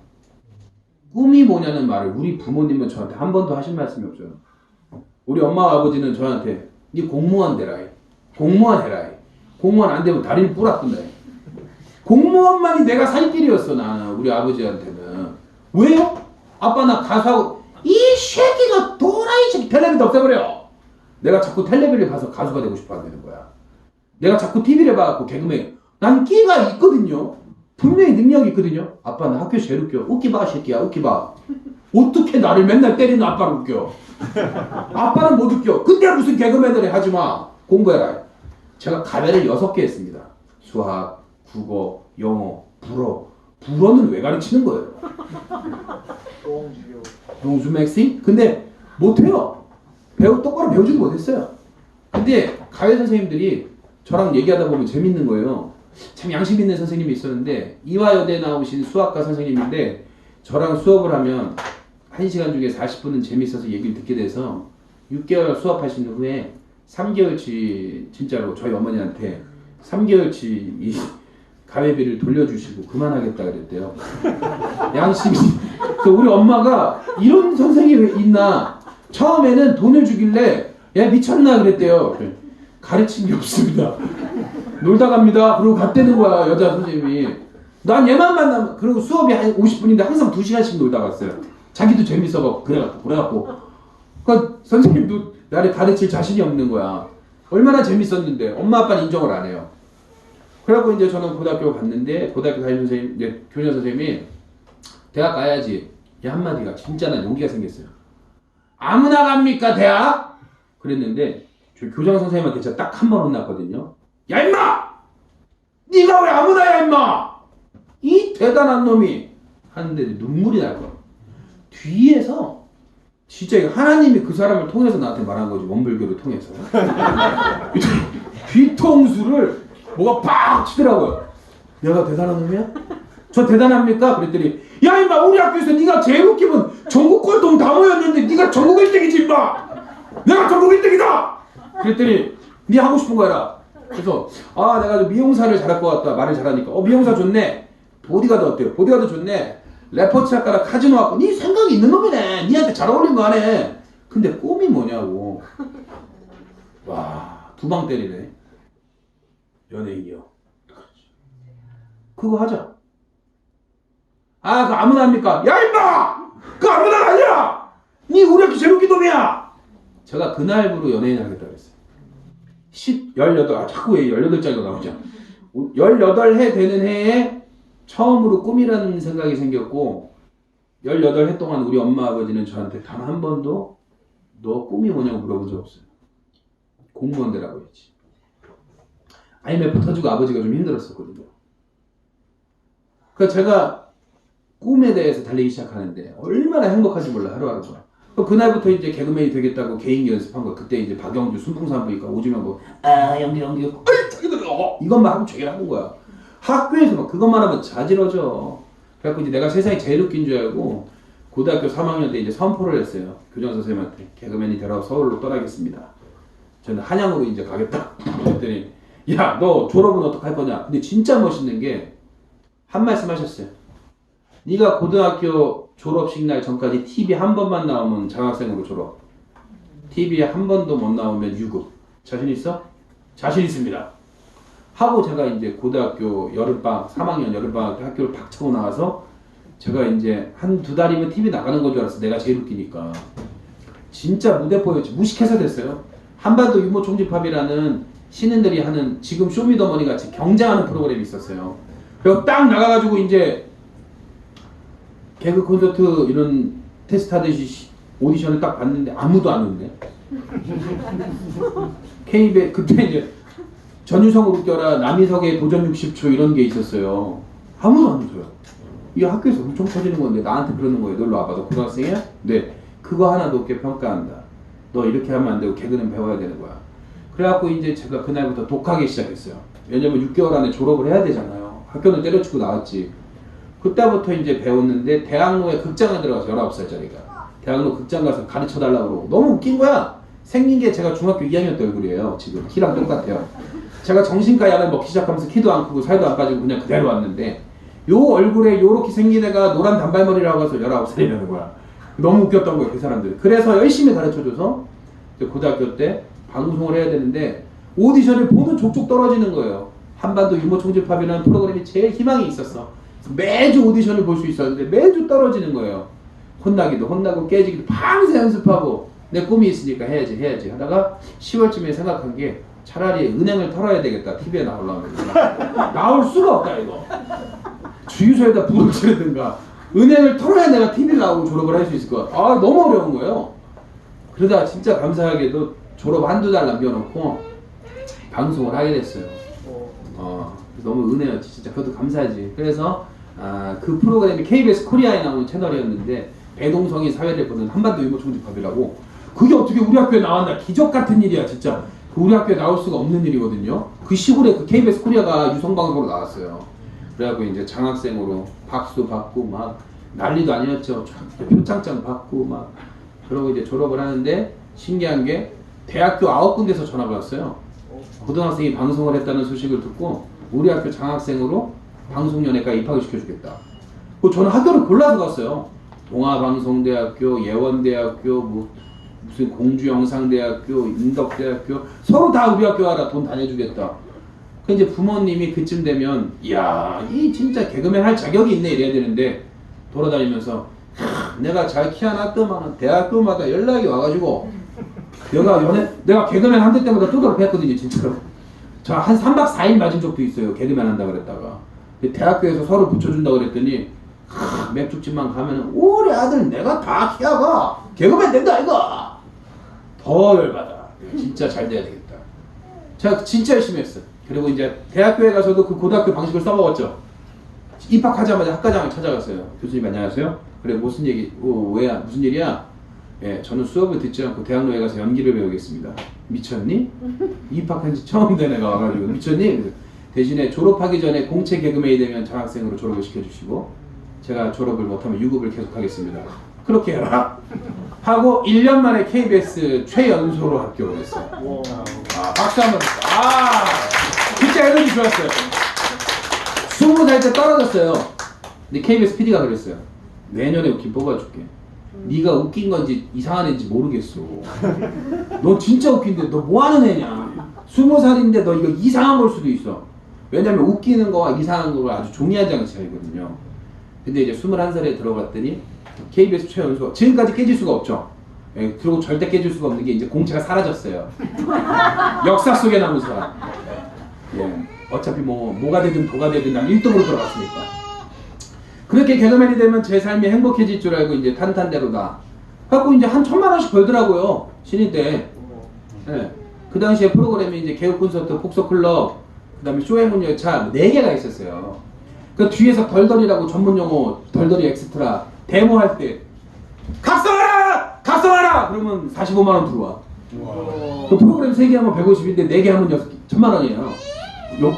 꿈이 뭐냐는 말을 우리 부모님은 저한테 한 번도 하신 말씀이 없어요. 우리 엄마 아버지는 저한테 니 공무원 되라 해. 공무원 해라 해. 공무원 안 되면 다리를 뿌락꾼다 해. 공무원만이 내가 살 길이었어. 나는 우리 아버지한테는. 왜요? 아빠 나 가수하고 이 새끼가 도라이 새끼 텔레비전 없애버려. 내가 자꾸 텔레비를 봐서 가수가 되고 싶어 하는 거야. 내가 자꾸 TV를 봐갖고 개그맨 난 끼가 있거든요. 분명히 능력이 있거든요. 아빠 나 학교 제일 웃겨. 웃기봐 새끼야 웃기봐. 어떻게 나를 맨날 때리는 아빠를 웃겨. 아빠는 못 웃겨. 근데 무슨 개그맨을 해. 하지마. 공부해라. 제가 가배를 6개 했습니다. 수학, 국어, 영어, 불어. 불어는 왜 가르치는 거예요? 농주 맥시? 근데 못해요. 똑바로 배우지도 못했어요. 근데 가요 선생님들이 저랑 얘기하다 보면 재밌는 거예요. 참 양심 있는 선생님이 있었는데 이화여대 나오신 수학과 선생님인데 저랑 수업을 하면 1시간 중에 40분은 재밌어서 얘기를 듣게 돼서 6개월 수업하신 후에 3개월치 진짜로 저희 어머니한테 3개월치 이 가회비를 돌려주시고 그만하겠다 그랬대요. 양심이. 그래서 우리 엄마가 이런 선생님이 있나? 처음에는 돈을 주길래 야 미쳤나 그랬대요. 가르친 게 없습니다. 놀다 갑니다. 그러고 갔다는 거야 여자 선생님이. 난 얘만 만나면 그리고 수업이 한 50분인데 항상 2시간씩 놀다 갔어요. 자기도 재밌어갖고 그래갖고 그러니까 선생님도 나를 가르칠 자신이 없는 거야. 얼마나 재밌었는데 엄마 아빠는 인정을 안 해요. 그래갖고 이제 저는 고등학교 갔는데 고등학교 담임 선생님, 이제 교장 선생님이 대학 가야지 이 한마디가 진짜 난 용기가 생겼어요. 아무나 갑니까 대학? 그랬는데 저 교장 선생님한테 진짜 딱 한 번 혼났거든요. 야 임마! 네가 왜 아무나야 임마! 이 대단한 놈이 하는데 눈물이 날 거야. 뒤에서 진짜 하나님이 그 사람을 통해서 나한테 말한 거지. 원불교를 통해서. 뒤통수를 뭐가 팍 치더라고요. 내가 대단한 놈이야? 저 대단합니까? 그랬더니 야 임마 우리 학교에서 네가 제일 웃기면 전국 꼴등 다 모였는데 네가 전국 1등이지 임마! 내가 전국 1등이다! 그랬더니 네 하고 싶은 거 해라. 그래서 아 내가 미용사를 잘할 것 같다. 말을 잘하니까 미용사 좋네. 보디가드 어때요? 보디가드 좋네. 레퍼트 작가라 카지노 왔고 네 생각이 있는 놈이네. 니한테 잘 어울린 거 하네. 근데 꿈이 뭐냐고. 와, 두 방 때리네. 연예인이요. 그거 하자. 아, 그거 아무나 합니까? 야 임마! 그거 아무나 아니야! 니 우리 학교 제일 웃긴 놈이야! 제가 그날부로 연예인 하겠다 그랬어요. 18, 자꾸 왜 18짜리가 나오죠? 18해 되는 해에 처음으로 꿈이라는 생각이 생겼고 18해 동안 우리 엄마 아버지는 저한테 단 한 번도 너 꿈이 뭐냐고 물어본 적 없어요. 공무원 되라고 했지. IMF 터지고 아버지가 좀 힘들었었거든요. 그러니까 제가 꿈에 대해서 달리기 시작하는데 얼마나 행복한지 몰라 하루하루가. 그날부터 이제 개그맨이 되겠다고 개인기 연습한 거. 그때 이제 박영주 순풍산부니까 오지면 뭐 연기 자기들 이것만 하고 제일 하는 거야. 학교에서 막 그것만 하면 자지러져. 그래갖고 이제 내가 세상에 제일 웃긴 줄 알고 고등학교 3학년 때 이제 선포를 했어요. 교장 선생님한테 개그맨이 되라고 서울로 떠나겠습니다. 저는 한양으로 이제 가겠다. 그랬더니 야 너 졸업은 어떡할 거냐. 근데 진짜 멋있는 게 한 말씀 하셨어요. 네가 고등학교 졸업식 날 전까지 TV 한 번만 나오면 장학생으로 졸업. TV에 한 번도 못 나오면 유급. 자신 있어? 자신 있습니다. 하고 제가 이제 고등학교 여름방 3학년 여름방학 때 학교를 박차고 나와서 제가 이제 한 2달이면 TV 나가는 건 줄 알았어. 내가 제일 웃기니까. 진짜 무대포였지. 무식해서 됐어요. 한반도 유머 총집합이라는 신인들이 하는 지금 쇼미더머니 같이 경쟁하는 프로그램이 있었어요. 그리고 딱 나가가지고 이제 개그 콘서트 이런 테스트 하듯이 오디션을 딱 봤는데 아무도 안 온대. KBS 그때 이제 전유성을 웃겨라 남희석의 도전 60초 이런 게 있었어요. 아무도 안 웃어요. 이게 학교에서 엄청 터지는 건데 나한테 그러는 거예요. 놀러 와봐. 너 고등학생이야? 네. 그거 하나 높게 평가한다. 너 이렇게 하면 안 되고 개그는 배워야 되는 거야. 그래갖고 이제 제가 그날부터 독하기 시작했어요. 왜냐면 6개월 안에 졸업을 해야 되잖아요. 학교는 때려치고 나왔지. 그때부터 이제 배웠는데 대학로에 극장에 들어가서 19살짜리가 대학로 극장 가서 가르쳐달라고 그러고 너무 웃긴 거야. 생긴 게 제가 중학교 2학년 때 얼굴이에요. 지금 키랑 똑같아요. 제가 정신과 약을 먹기 시작하면서 키도 안 크고 살도 안 빠지고 그냥 그대로 왔는데 요 얼굴에 요렇게 생긴 애가 노란 단발머리라고 해서 19살이라는 거야. 너무 웃겼던 거예요. 그 사람들. 그래서 열심히 가르쳐줘서 고등학교 때 방송을 해야 되는데 오디션을 보는 족족 떨어지는 거예요. 한반도 유머 총집합이라는 프로그램이 제일 희망이 있었어. 매주 오디션을 볼 수 있었는데 매주 떨어지는 거예요. 혼나기도 혼나고 깨지기도 밤새 연습하고 내 꿈이 있으니까 해야지 하다가 10월쯤에 생각한 게 차라리 은행을 털어야 되겠다. TV에 나오려면 나올 수가 없다 이거. 주유소에다 불을 지르든가 은행을 털어야 내가 TV에 나오고 졸업을 할 수 있을 것 같아. 아 너무 어려운 거예요. 그러다가 진짜 감사하게도 졸업 한두 달 남겨놓고 방송을 하게 됐어요. 너무 은혜였지. 진짜 그것도 감사하지. 그래서 그 프로그램이 KBS 코리아에 나오는 채널이었는데 배동성이 사회를 보는 한반도 유모총집합이라고. 그게 어떻게 우리 학교에 나왔나. 기적 같은 일이야 진짜. 우리 학교에 나올 수가 없는 일이거든요. 그 시골에 그 KBS 코리아가 유성방송으로 나왔어요. 그래갖고 이제 장학생으로 박수 받고 막 난리도 아니었죠. 표창장 받고 막 그러고 이제 졸업을 하는데 신기한 게 대학교 9군데서 전화가 왔어요. 고등학생이 방송을 했다는 소식을 듣고 우리 학교 장학생으로 방송연예과에 입학을 시켜주겠다. 저는 학교를 골라서 갔어요. 동아방송대학교, 예원대학교, 무슨 공주영상대학교, 인덕대학교 서로 다 우리 학교 와라 돈 다 내주겠다. 그 이제 부모님이 그쯤 되면 이야 이 진짜 개그맨 할 자격이 있네 이래야 되는데 돌아다니면서 내가 잘 키워놨더만 대학교마다 연락이 와가지고 내가 개그맨 한 대 때마다 뚜드러 팼거든요 진짜로. 저 한 3박 4일 맞은 적도 있어요. 개그맨 한다 그랬다가 대학교에서 서로 붙여준다 그랬더니 맥주집만 가면은 우리 아들 내가 다 키워가 개그맨 된다 이거. 더 열받아. 진짜 잘 돼야 되겠다. 제가 진짜 열심히 했어. 그리고 이제 대학교에 가서도 그 고등학교 방식을 써먹었죠. 입학하자마자 학과장을 찾아갔어요. 교수님 안녕하세요. 그래 무슨 일이야? 예, 저는 수업을 듣지 않고 대학로에 가서 연기를 배우겠습니다. 미쳤니? 입학한 지 처음 된 애가 와가지고 미쳤니? 대신에 졸업하기 전에 공채 개그맨이 되면 장학생으로 졸업을 시켜주시고 제가 졸업을 못하면 유급을 계속하겠습니다. 그렇게 해라. 하고 1년 만에 KBS 최연소로 합격을 했어요. 박수 한번 진짜 에너지 좋았어요. 20살 때 떨어졌어요. 근데 KBS PD가 그랬어요. 내년에 웃긴 뽑아줄게. 네가 웃긴 건지 이상한 애인지 모르겠어. 너 진짜 웃긴데 너 뭐하는 애냐. 20살인데 너 이거 이상한 걸 수도 있어. 왜냐면 웃기는 거와 이상한 거가 아주 종이 한 장의 차이거든요. 근데 이제 21살에 들어갔더니 KBS 최연소 지금까지 깨질 수가 없죠. 예, 그리고 절대 깨질 수가 없는 게 이제 공채가 사라졌어요. 역사 속에 남은 사람. 예, 어차피 뭐가 되든 도가 되든 난 1등으로 들어갔으니까. 그렇게 개그맨이 되면 제 삶이 행복해질 줄 알고 이제 탄탄대로다. 갖고 이제 한 1,000만 원씩 벌더라고요. 신인 때. 예, 그 당시에 프로그램이 이제 개그 콘서트, 폭소클럽, 그 다음에 쇼행운 열차 4개가 있었어요. 그 뒤에서 덜덜이라고 전문 용어 덜덜이 엑스트라 데모할 때 각성하라! 각성하라! 그러면 45만 원 들어와. 그 프로그램 3개 하면 150인데 4개 하면 1,000만 원이에요.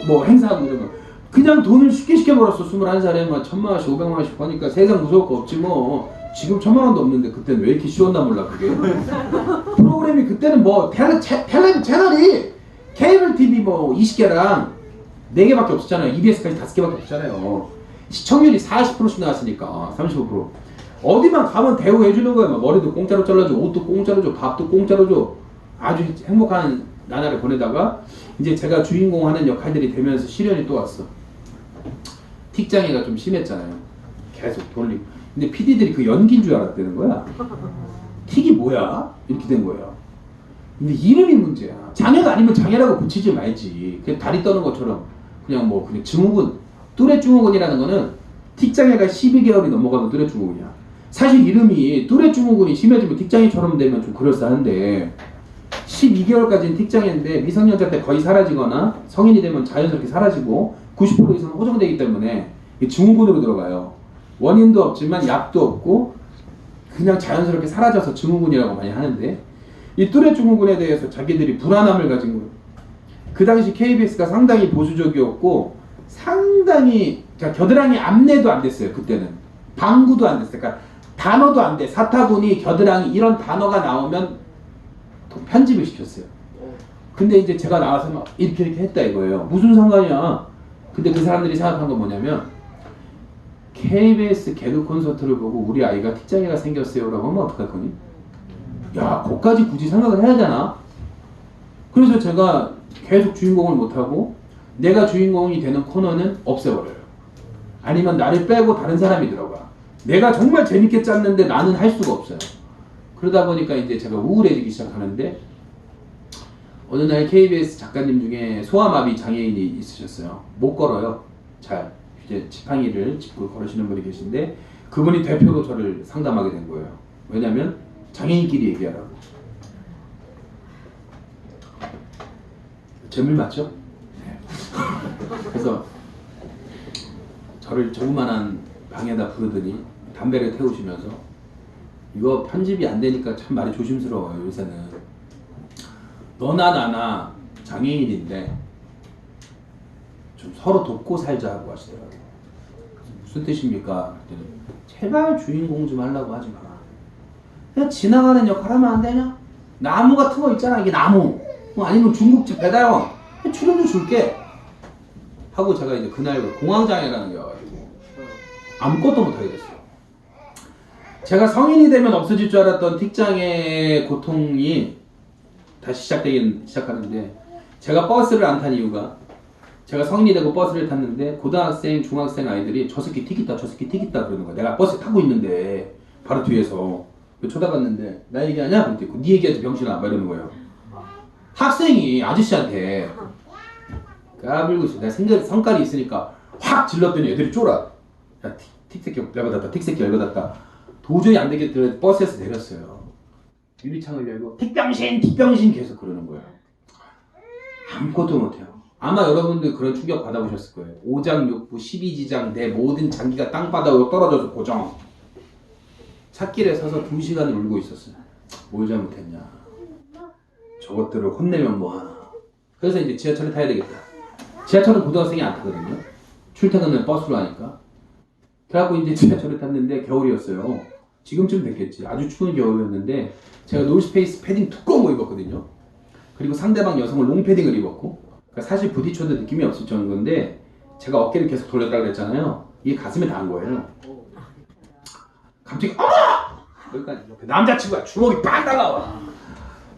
뭐 행사하고 이런 거. 그냥 돈을 쉽게 벌었어. 21살에 막 1,000만 원씩 500만 원씩 버니까 세상 무서울 거 없지 뭐. 지금 1,000만 원도 없는데 그때는 왜 이렇게 쉬웠나 몰라 그게. 프로그램이 그때는 뭐 채널이 케이블 TV 뭐 20개랑 4개밖에 없었잖아요. EBS까지 5개밖에 없잖아요. 시청률이 40%씩 나왔으니까 35%. 어디만 가면 대우해주는 거야. 머리도 공짜로 잘라줘, 옷도 공짜로 줘, 밥도 공짜로 줘. 아주 행복한 나날을 보내다가 이제 제가 주인공 하는 역할들이 되면서 시련이 또 왔어. 틱장애가 좀 심했잖아요. 계속 돌리고. 근데 PD들이 그 연기인 줄 알았다는 거야. 틱이 뭐야? 이렇게 된 거예요. 근데 이름이 문제야. 장애가 아니면 장애라고 붙이지 말지. 그냥 다리 떠는 것처럼 그냥 증후군, 뚜렛 증후군이라는 거는 틱장애가 12개월이 넘어가면 뚜렛 증후군이야. 사실 이름이 뚜렛 증후군이 심해지면 틱장애처럼 되면 좀 그럴싸한데 12개월까지는 틱장애인데 미성년자 때 거의 사라지거나 성인이 되면 자연스럽게 사라지고 90% 이상 호정되기 때문에 증후군으로 들어가요. 원인도 없지만 약도 없고 그냥 자연스럽게 사라져서 증후군이라고 많이 하는데 이 뚜렛 증후군에 대해서 자기들이 불안함을 가진 거예요. 그 당시 KBS가 상당히 보수적이었고 상당히 겨드랑이 암내도 안 됐어요. 그때는 방구도 안 됐어요. 그러니까 단어도 안 돼. 사타구니, 겨드랑이 이런 단어가 나오면 편집을 시켰어요. 근데 이제 제가 나와서 막 이렇게 했다 이거예요. 무슨 상관이야. 근데 그 사람들이 생각한 건 뭐냐면 KBS 개그 콘서트를 보고 우리 아이가 틱장애가 생겼어요 라고 하면 어떡할 거니? 야, 거기까지 굳이 생각을 해야 되나? 그래서 제가 계속 주인공을 못하고 내가 주인공이 되는 코너는 없애버려요. 아니면 나를 빼고 다른 사람이 들어가. 내가 정말 재밌게 짰는데 나는 할 수가 없어요. 그러다 보니까 이제 제가 우울해지기 시작하는데 어느 날 KBS 작가님 중에 소아마비 장애인이 있으셨어요. 못 걸어요. 잘. 이제 지팡이를 짚고 걸으시는 분이 계신데 그분이 대표로 저를 상담하게 된 거예요. 왜냐면 장애인끼리 얘기하라고. 재물 맞죠? 네. 그래서 저를 조그만한 방에다 부르더니 담배를 태우시면서 이거 편집이 안 되니까 참 말이 조심스러워요. 요새는 너나 나나 장애인인데 좀 서로 돕고 살자고 하시더라고요. 무슨 뜻입니까? 그랬더니 제발 주인공 좀 하려고 하지 마라. 그냥 지나가는 역할 하면 안 되냐? 나무 같은 거 있잖아. 이게 나무. 뭐 아니면 중국집 배달원. 출연료 줄게. 하고 제가 이제 그날 공황장애라는 게 와가지고 아무것도 못하게 됐어요. 제가 성인이 되면 없어질 줄 알았던 틱장애 고통이 다시 시작하는데 제가 버스를 안 탄 이유가 제가 성인이 되고 버스를 탔는데 고등학생, 중학생 아이들이 저 새끼 틱 있다, 저 새끼 틱 있다 그러는 거야. 내가 버스 타고 있는데 바로 뒤에서 쳐다봤는데 나 얘기하냐? 그랬더니 네 얘기하지 병신아 막 이러는 거예요. 학생이 아저씨한테 까불고 있어. 내가 성깔이 있으니까 확 질렀더니 애들이 쫄아. 야 틱새끼 열받았다, 틱새끼 열받았다. 도저히 안 되겠더니 버스에서 내렸어요. 유리창을 열고 틱병신 계속 그러는 거예요. 아무것도 못해요. 아마 여러분들 그런 충격 받아보셨을 거예요. 5장 6부 12지장 내 모든 장기가 땅바닥으로 떨어져서 고정. 찾길에 서서 2시간을 울고 있었어요. 뭘 잘못했냐. 저것들을 혼내면 뭐하나. 그래서 이제 지하철을 타야 되겠다. 지하철은 고등학생이 안 타거든요. 출퇴근을 버스로 하니까. 그래갖고 이제 지하철을 탔는데 겨울이었어요. 지금쯤 됐겠지. 아주 추운 겨울이었는데 제가 노스페이스 패딩 두꺼운 거 입었거든요. 그리고 상대방 여성은 롱패딩을 입었고 그러니까 사실 부딪혀도 느낌이 없을 정도인데 제가 어깨를 계속 돌렸다고 그랬잖아요. 이게 가슴에 닿은 거예요. 갑자기 여기까지 남자친구가 주먹이 빵 다가와.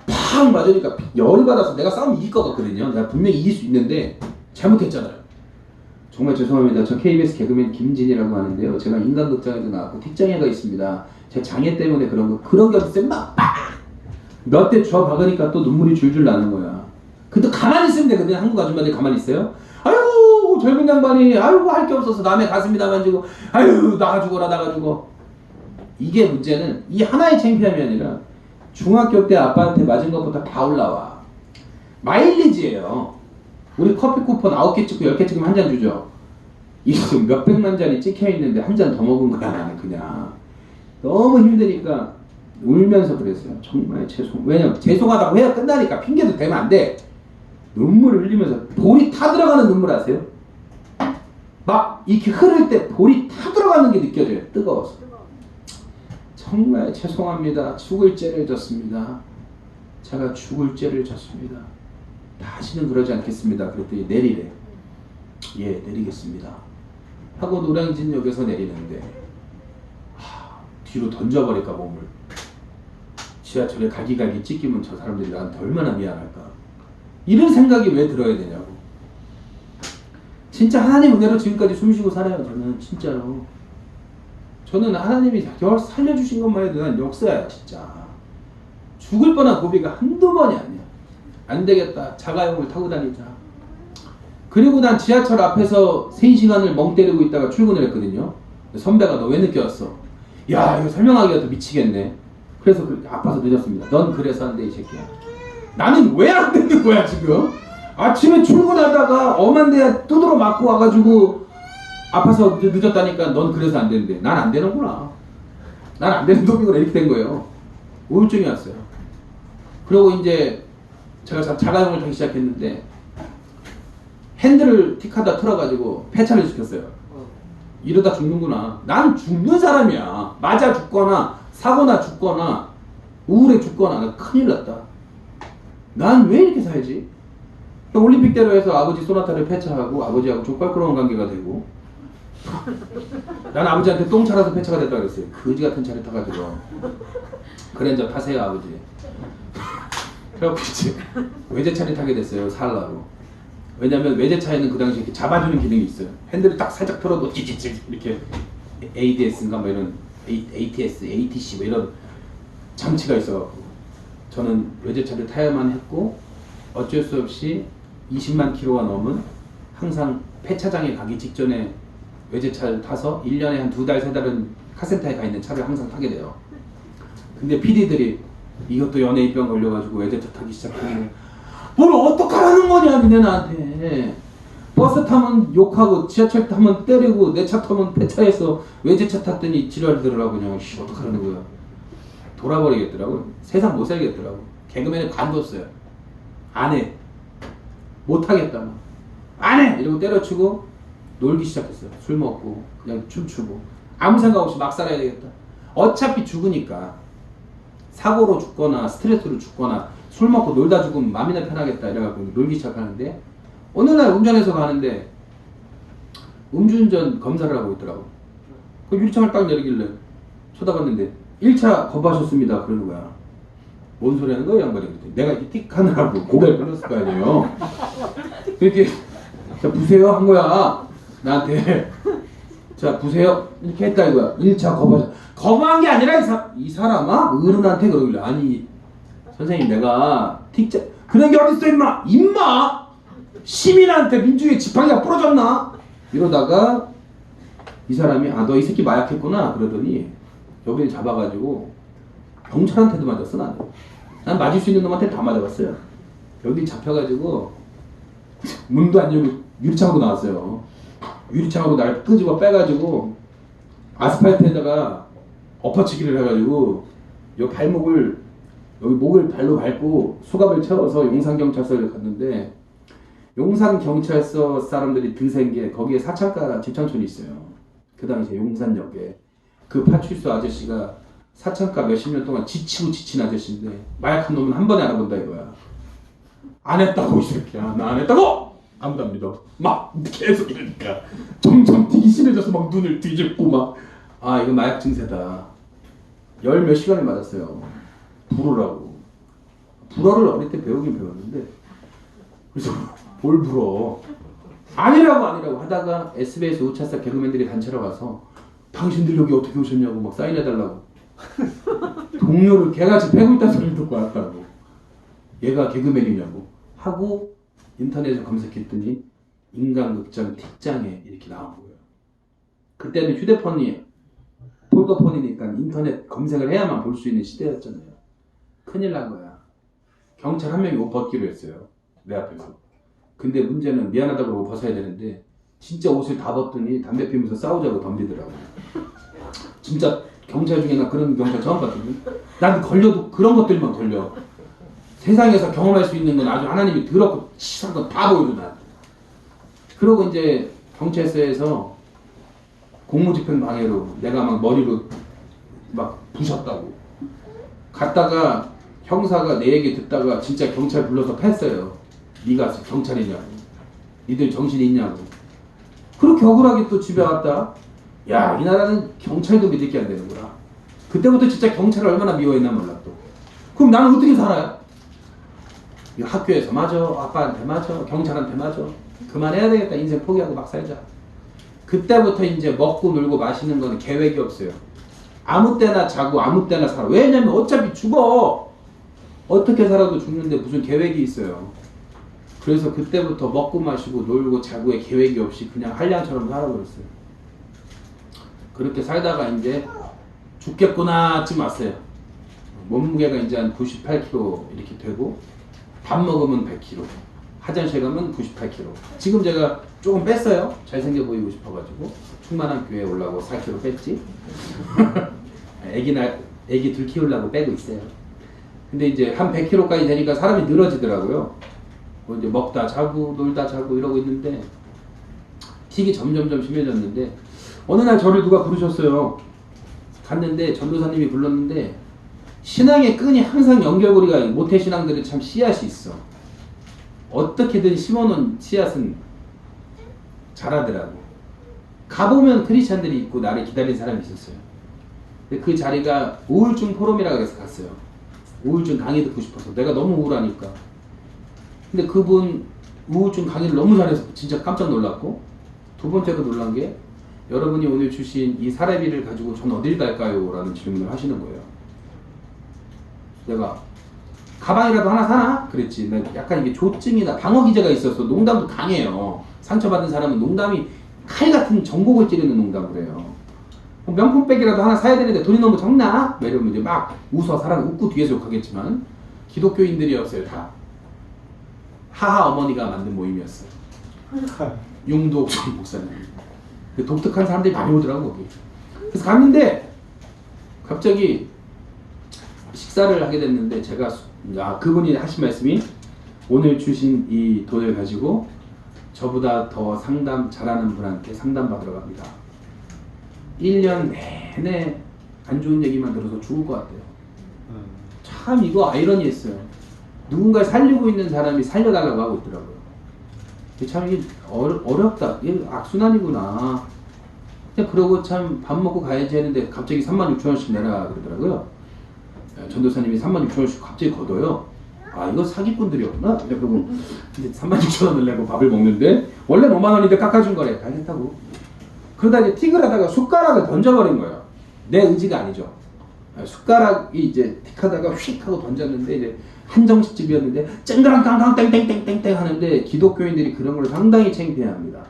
팍 맞으니까 열이 받아서 내가 싸우면 이길 것 같거든요. 내가 분명히 이길 수 있는데 잘못했잖아요. 정말 죄송합니다. 저 KBS 개그맨 김진이라고 하는데요. 제가 인간극장에도 나왔고 틱장애가 있습니다. 제 장애 때문에 그런 게 어딨어요. 막 몇 대 줘 박으니까 또 눈물이 줄줄 나는 거야. 근데 가만히 있으면 되거든요. 한국 아줌마들이 가만히 있어요. 아유 젊은 양반이 아유 할 게 없어서 남의 가슴이다 만지고 아유 나가 죽어. 이게 문제는 이 하나의 창피함이 아니라 중학교 때 아빠한테 맞은 것보다 다 올라와. 마일리지예요. 우리 커피 쿠폰 9개 찍고 10개 찍으면 한 잔 주죠. 이게 지금 몇백만 잔이 찍혀있는데 한 잔 더 먹은 거야. 나는 그냥 너무 힘드니까 울면서 그랬어요. 정말 왜냐면 죄송하다고 해야 끝나니까 핑계도 대면 안 돼. 눈물을 흘리면서 볼이 타 들어가는 눈물 아세요? 막 이렇게 흐를 때 볼이 타 들어가는 게 느껴져요. 뜨거워서. 정말 죄송합니다. 죽을 죄를 졌습니다. 제가 죽을 죄를 졌습니다. 다시는 그러지 않겠습니다. 그랬더니 내리래. 예, 내리겠습니다. 하고 노량진역에서 내리는데 뒤로 던져버릴까 몸을. 지하철에 갈기갈기 찢기면 저 사람들이 나한테 얼마나 미안할까. 이런 생각이 왜 들어야 되냐고. 진짜 하나님 은혜로 지금까지 숨쉬고 살아요. 저는 진짜로. 저는 하나님이 살려주신 것만 해도 난 역사야 진짜. 죽을 뻔한 고비가 한두 번이 아니야. 안 되겠다. 자가용을 타고 다니자. 그리고 난 지하철 앞에서 3시간을 멍 때리고 있다가 출근을 했거든요. 선배가 너 왜 늦게 왔어? 야 이거 설명하기가 더 미치겠네. 그래서 아파서 늦었습니다. 넌 그래서 안 돼 이 새끼야. 나는 왜 안 되는 거야 지금? 아침에 출근하다가 엄한 데 두드러 맞고 와가지고 아파서 늦었다니까 넌 그래서 안 되는데 난 안 되는구나. 난 안 되는 도핑으로 이렇게 된 거예요. 우울증이 왔어요. 그리고 이제 제가 자가용을 타기 시작했는데 핸들을 틱하다 틀어가지고 폐차를 시켰어요. 이러다 죽는구나. 난 죽는 사람이야. 맞아 죽거나 사고나 죽거나 우울해 죽거나 나 큰일 났다. 난 왜 이렇게 살지? 올림픽대로 해서 아버지 소나타를 폐차하고 아버지하고 족발끄러운 관계가 되고 난 아버지한테 똥 차라서 폐차가 됐다고 그랬어요. 거지 같은 차를 타가지고 그랜저 타세요 아버지. 그래갖고 이제 외제차를 타게 됐어요. 살라고. 왜냐면 외제차에는 그 당시 이렇게 잡아주는 기능이 있어요. 핸들을 딱 살짝 틀어도 찌찌찌 이렇게 ADS인가 뭐 이런 ATS, ATC 뭐 이런 장치가 있어갖고 저는 외제차를 타야만 했고 어쩔 수 없이 20만 킬로가 넘은 항상 폐차장에 가기 직전에 외제차를 타서 1년에 한 2달, 3달은 카센터에 가 있는 차를 항상 타게 돼요. 근데 PD들이 이것도 연예인병 걸려가지고 외제차 타기 시작하면 뭘 어떡하라는 거냐 니네 나한테. 버스 타면 욕하고 지하철 타면 때리고 내 차 타면 폐차해서 외제차 탔더니 지랄들으라고 그냥 어떡하는 거야. 돌아버리겠더라고. 세상 못 살겠더라고. 개그맨에 관뒀어요. 안 해. 못하겠다. 막. 안 해! 이러고 때려치고 놀기 시작했어요. 술 먹고 그냥 춤추고 아무 생각 없이 막 살아야 되겠다. 어차피 죽으니까 사고로 죽거나 스트레스로 죽거나 술 먹고 놀다 죽으면 마음이나 편하겠다 이래갖고 놀기 시작하는데 어느 날 운전해서 가는데 음주운전 검사를 하고 있더라고. 그 유리창을 딱 내리길래 쳐다봤는데 1차 거부하셨습니다 그러는 거야. 뭔 소리 하는 거야 양반이. 내가 이렇게 틱 하느라고 고개를 끊었을 거 아니에요. 이렇게 자 부세요 한 거야 나한테. 자 부세요 이렇게 했다 이거야. 1차 거부한 게 아니라 이 사람아 어른한테 그러길래 아니 선생님 내가 틱자 그런 게 어딨어 임마 시민한테 민주주의 지팡이가 부러졌나 이러다가 이 사람이 아 너 이 새끼 마약했구나 그러더니 여기를 잡아가지고 경찰한테도 맞았어. 난 맞을 수 있는 놈한테 다 맞아봤어요. 여기 잡혀가지고 문도 안 열고 유리창으로 나왔어요. 유리창으로 날 끄집어 빼가지고 아스팔트에다가 엎어치기를 해가지고 요 발목을 여기 목을 발로 밟고 수갑을 채워서 용산경찰서를 갔는데 용산경찰서 사람들이 드센 게 거기에 사창가 집창촌이 있어요. 그 당시에 용산역에 그 파출소 아저씨가 사창가 몇십 년 동안 지치고 지친 아저씨인데 마약한 놈은 한 번에 알아본다 이거야. 안 했다고 이 새끼야. 나 안 했다고! 아무도 안 믿어. 막 계속 이러니까 점점 되기 심해져서 막 눈을 뒤집고 막 아 이거 마약 증세다. 열 몇 시간을 맞았어요. 불어라고. 불어를 어릴 때 배우긴 배웠는데 그래서 뭘 불어. 아니라고 하다가 SBS 우차사 개그맨들이 단체로 가서 당신들 여기 어떻게 오셨냐고 막 사인해달라고. 동료를 개같이 패고 있다는 소리를 듣고 왔다고. 얘가 개그맨이냐고 하고 인터넷에 검색했더니 인간극장 틱장에 이렇게 나온 거예요. 그때는 휴대폰이 폴더폰이니까 인터넷 검색을 해야만 볼 수 있는 시대였잖아요. 큰일 난 거야. 경찰 한 명이 옷 벗기로 했어요. 내 앞에서. 근데 문제는 미안하다고 그러고 벗어야 되는데 진짜 옷을 다 벗더니 담배 피우면서 싸우자고 덤비더라고. 진짜 경찰 중에 나 그런 경찰 처음 봤거든. 난 걸려도 그런 것들만 걸려. 세상에서 경험할 수 있는 건 아주 하나님이 더럽고 치사한 건 다 보여줘 난. 그러고 이제 경찰서에서 공무집행 방해로 내가 막 머리로 막 부셨다고. 갔다가 형사가 내 얘기 듣다가 진짜 경찰 불러서 팼어요. 네가 경찰이냐고. 니들 정신이 있냐고. 그렇게 억울하게 또 집에 왔다. 야, 이 나라는 경찰도 믿을 게 안 되는구나. 그때부터 진짜 경찰을 얼마나 미워했나 몰라 또. 그럼 나는 어떻게 살아요? 학교에서 맞아, 아빠한테 맞아, 경찰한테 맞아. 그만해야 되겠다. 인생 포기하고 막 살자. 그때부터 이제 먹고 놀고 마시는 거는 계획이 없어요. 아무 때나 자고 아무 때나 살아. 왜냐면 어차피 죽어. 어떻게 살아도 죽는데 무슨 계획이 있어요. 그래서 그때부터 먹고 마시고 놀고 자고의 계획이 없이 그냥 한량처럼 살아버렸어요. 그렇게 살다가 이제 죽겠구나쯤 왔어요. 몸무게가 이제 한 98kg 이렇게 되고 밥 먹으면 100kg, 화장실 가면 98kg. 지금 제가 조금 뺐어요. 잘생겨 보이고 싶어가지고 충만한 교회에 올라고 4kg 뺐지. 애기 둘 키우려고 빼고 있어요. 근데 이제 한 100kg까지 되니까 사람이 늘어지더라고요. 뭐 이제 먹다 자고 놀다 자고 이러고 있는데 틱이 점점점 심해졌는데 어느 날 저를 누가 부르셨어요. 갔는데 전도사님이 불렀는데 신앙의 끈이 항상 연결고리가 모태신앙들은 참 씨앗이 있어. 어떻게든 심어놓은 씨앗은 자라더라고. 가보면 크리스찬들이 있고 나를 기다리는 사람이 있었어요. 근데 그 자리가 우울증 포럼이라고 해서 갔어요. 우울증 강의 듣고 싶어서. 내가 너무 우울하니까. 근데 그분 우울증 강의를 너무 잘해서 진짜 깜짝 놀랐고, 두 번째로 놀란 게 여러분이 오늘 주신 이 사례비를 가지고 전 어딜 갈까요? 라는 질문을 하시는 거예요. 내가 가방이라도 하나 사나? 그랬지. 나 약간 이게 조증이나 방어 기제가 있어서 농담도 강해요. 상처받은 사람은 농담이 칼 같은 전곡을 찌르는 농담을 해요. 명품백이라도 하나 사야 되는데 돈이 너무 적나? 이러면 이제 막 웃어. 사람 웃고 뒤에서 욕하겠지만 기독교인들이었어요. 다 하하 어머니가 만든 모임이었어요. 용도옥성 목사님. 독특한 사람들이 많이 오더라고 거기. 그래서 갔는데 갑자기 식사를 하게 됐는데 제가 그분이 하신 말씀이 오늘 주신 이 돈을 가지고 저보다 더 상담 잘하는 분한테 상담 받으러 갑니다. 1년 내내 안 좋은 얘기만 들어서 죽을 것 같아요. 참 이거 아이러니했어요. 누군가를 살리고 있는 사람이 살려달라고 하고 있더라고요. 참 이게 어렵다. 이게 악순환이구나. 그러고 참 밥 먹고 가야지 했는데 갑자기 36,000원씩 내라 그러더라고요. 전도사님이 36,000원씩 갑자기 걷어요. 아 이거 사기꾼들이었구나. 그러고 36,000원을 내고 밥을 먹는데 원래 5만원인데 깎아준 거래. 알겠다고. 그러다 이제 틱을 하다가 숟가락을 던져버린 거예요. 내 의지가 아니죠. 숟가락이 이제 틱하다가 휙 하고 던졌는데 이제 한정식 집이었는데 쨍그랑깡깡 땡땡땡땡땡 하는데 기독교인들이 그런 걸 상당히 창피해합니다.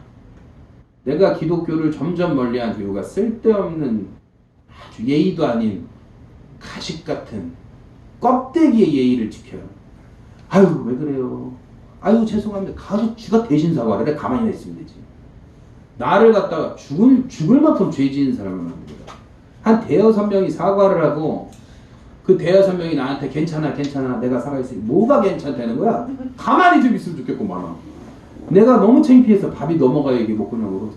내가 기독교를 점점 멀리한 이유가 쓸데없는 아주 예의도 아닌 가식 같은 껍데기의 예의를 지켜요. 아유 왜 그래요? 아유 죄송합니다. 가서 쥐가 대신 사과를 해. 가만히 있으면 되지. 나를 갖다가 죽을 만큼 죄 지은 사람을 만듭니다. 한 대여섯 명이 사과를 하고 그 대여섯 명이 나한테 괜찮아 내가 살아있으니 뭐가 괜찮다는 거야? 가만히 좀 있으면 좋겠구만. 내가 너무 창피해서 밥이 넘어가요. 이게 목구멍으로.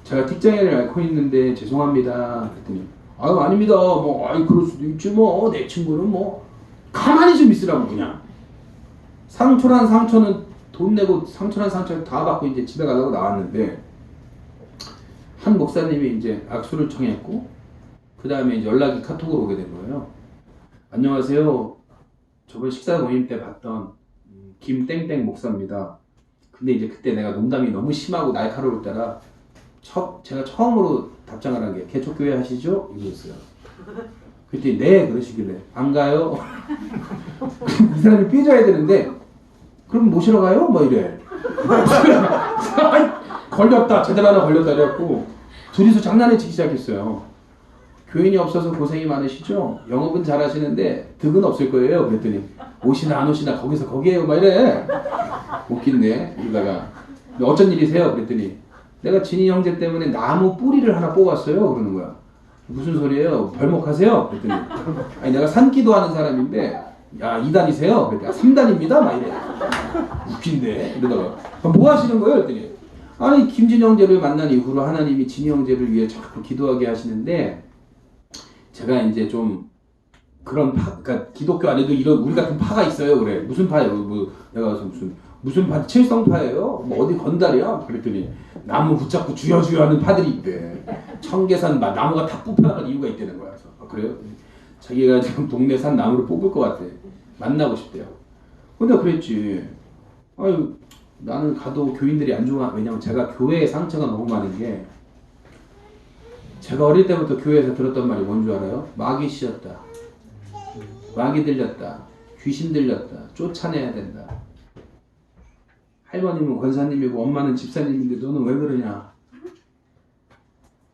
제가 틱장애를 앓고 있는데 죄송합니다 그랬더니 아유 아닙니다 뭐 아이 그럴 수도 있지 뭐 내 친구는 뭐 가만히 좀 있으라고. 그냥 상처란 상처는 돈 내고 상처란 상처를 다 받고 이제 집에 가려고 나왔는데 한 목사님이 이제 악수를 청했고 그 다음에 이제 연락이 카톡으로 오게 된 거예요. 안녕하세요. 저번 식사 모임 때 봤던 김땡땡 목사입니다. 근데 이제 그때 내가 농담이 너무 심하고 날카로울 때라 제가 처음으로 답장을 한 게 개척교회 하시죠? 이거였어요. 그때 네 그러시길래 안 가요? 이 사람이 삐져야 되는데 그럼 모시러 가요? 뭐 이래. 걸렸다. 제대로 하나 걸렸다 그래갖고 둘이서 장난을 치기 시작했어요. 교인이 없어서 고생이 많으시죠? 영업은 잘 하시는데 득은 없을 거예요. 그랬더니 오시나 안 오시나 거기서 거기에요. 막 이래. 웃긴데 이러다가 어쩐 일이세요? 그랬더니 내가 진이 형제 때문에 나무 뿌리를 하나 뽑았어요. 그러는 거야. 무슨 소리예요? 벌목하세요? 그랬더니 아니 내가 산기도 하는 사람인데 야 2단이세요? 그랬더니 3단입니다. 막 이래. 웃긴데 이러다가 뭐 하시는 거예요? 그랬더니 아니 김진이 형제를 만난 이후로 하나님이 진이 형제를 위해 자꾸 기도하게 하시는데 제가 이제 좀 그런 그러니까 기독교 안에도 이런 우리 같은 파가 있어요. 그래. 무슨 파예요? 뭐 내가 무슨 파? 칠성파예요? 뭐 어디 건달이야? 그랬더니 나무 붙잡고 주여주여 하는 파들이 있대. 청계산 나무가 다 뽑혀나갈 이유가 있다는 거야. 그래서 그래요? 자기가 지금 동네 산 나무를 뽑을 것 같아. 만나고 싶대요. 근데 그랬지. 아유 나는 가도 교인들이 안 좋아. 왜냐면 제가 교회에 상처가 너무 많은 게 제가 어릴 때부터 교회에서 들었던 말이 뭔 줄 알아요? 마귀 씌었다. 마귀 들렸다. 귀신 들렸다. 쫓아내야 된다. 할머님은 권사님이고 엄마는 집사님인데 너는 왜 그러냐?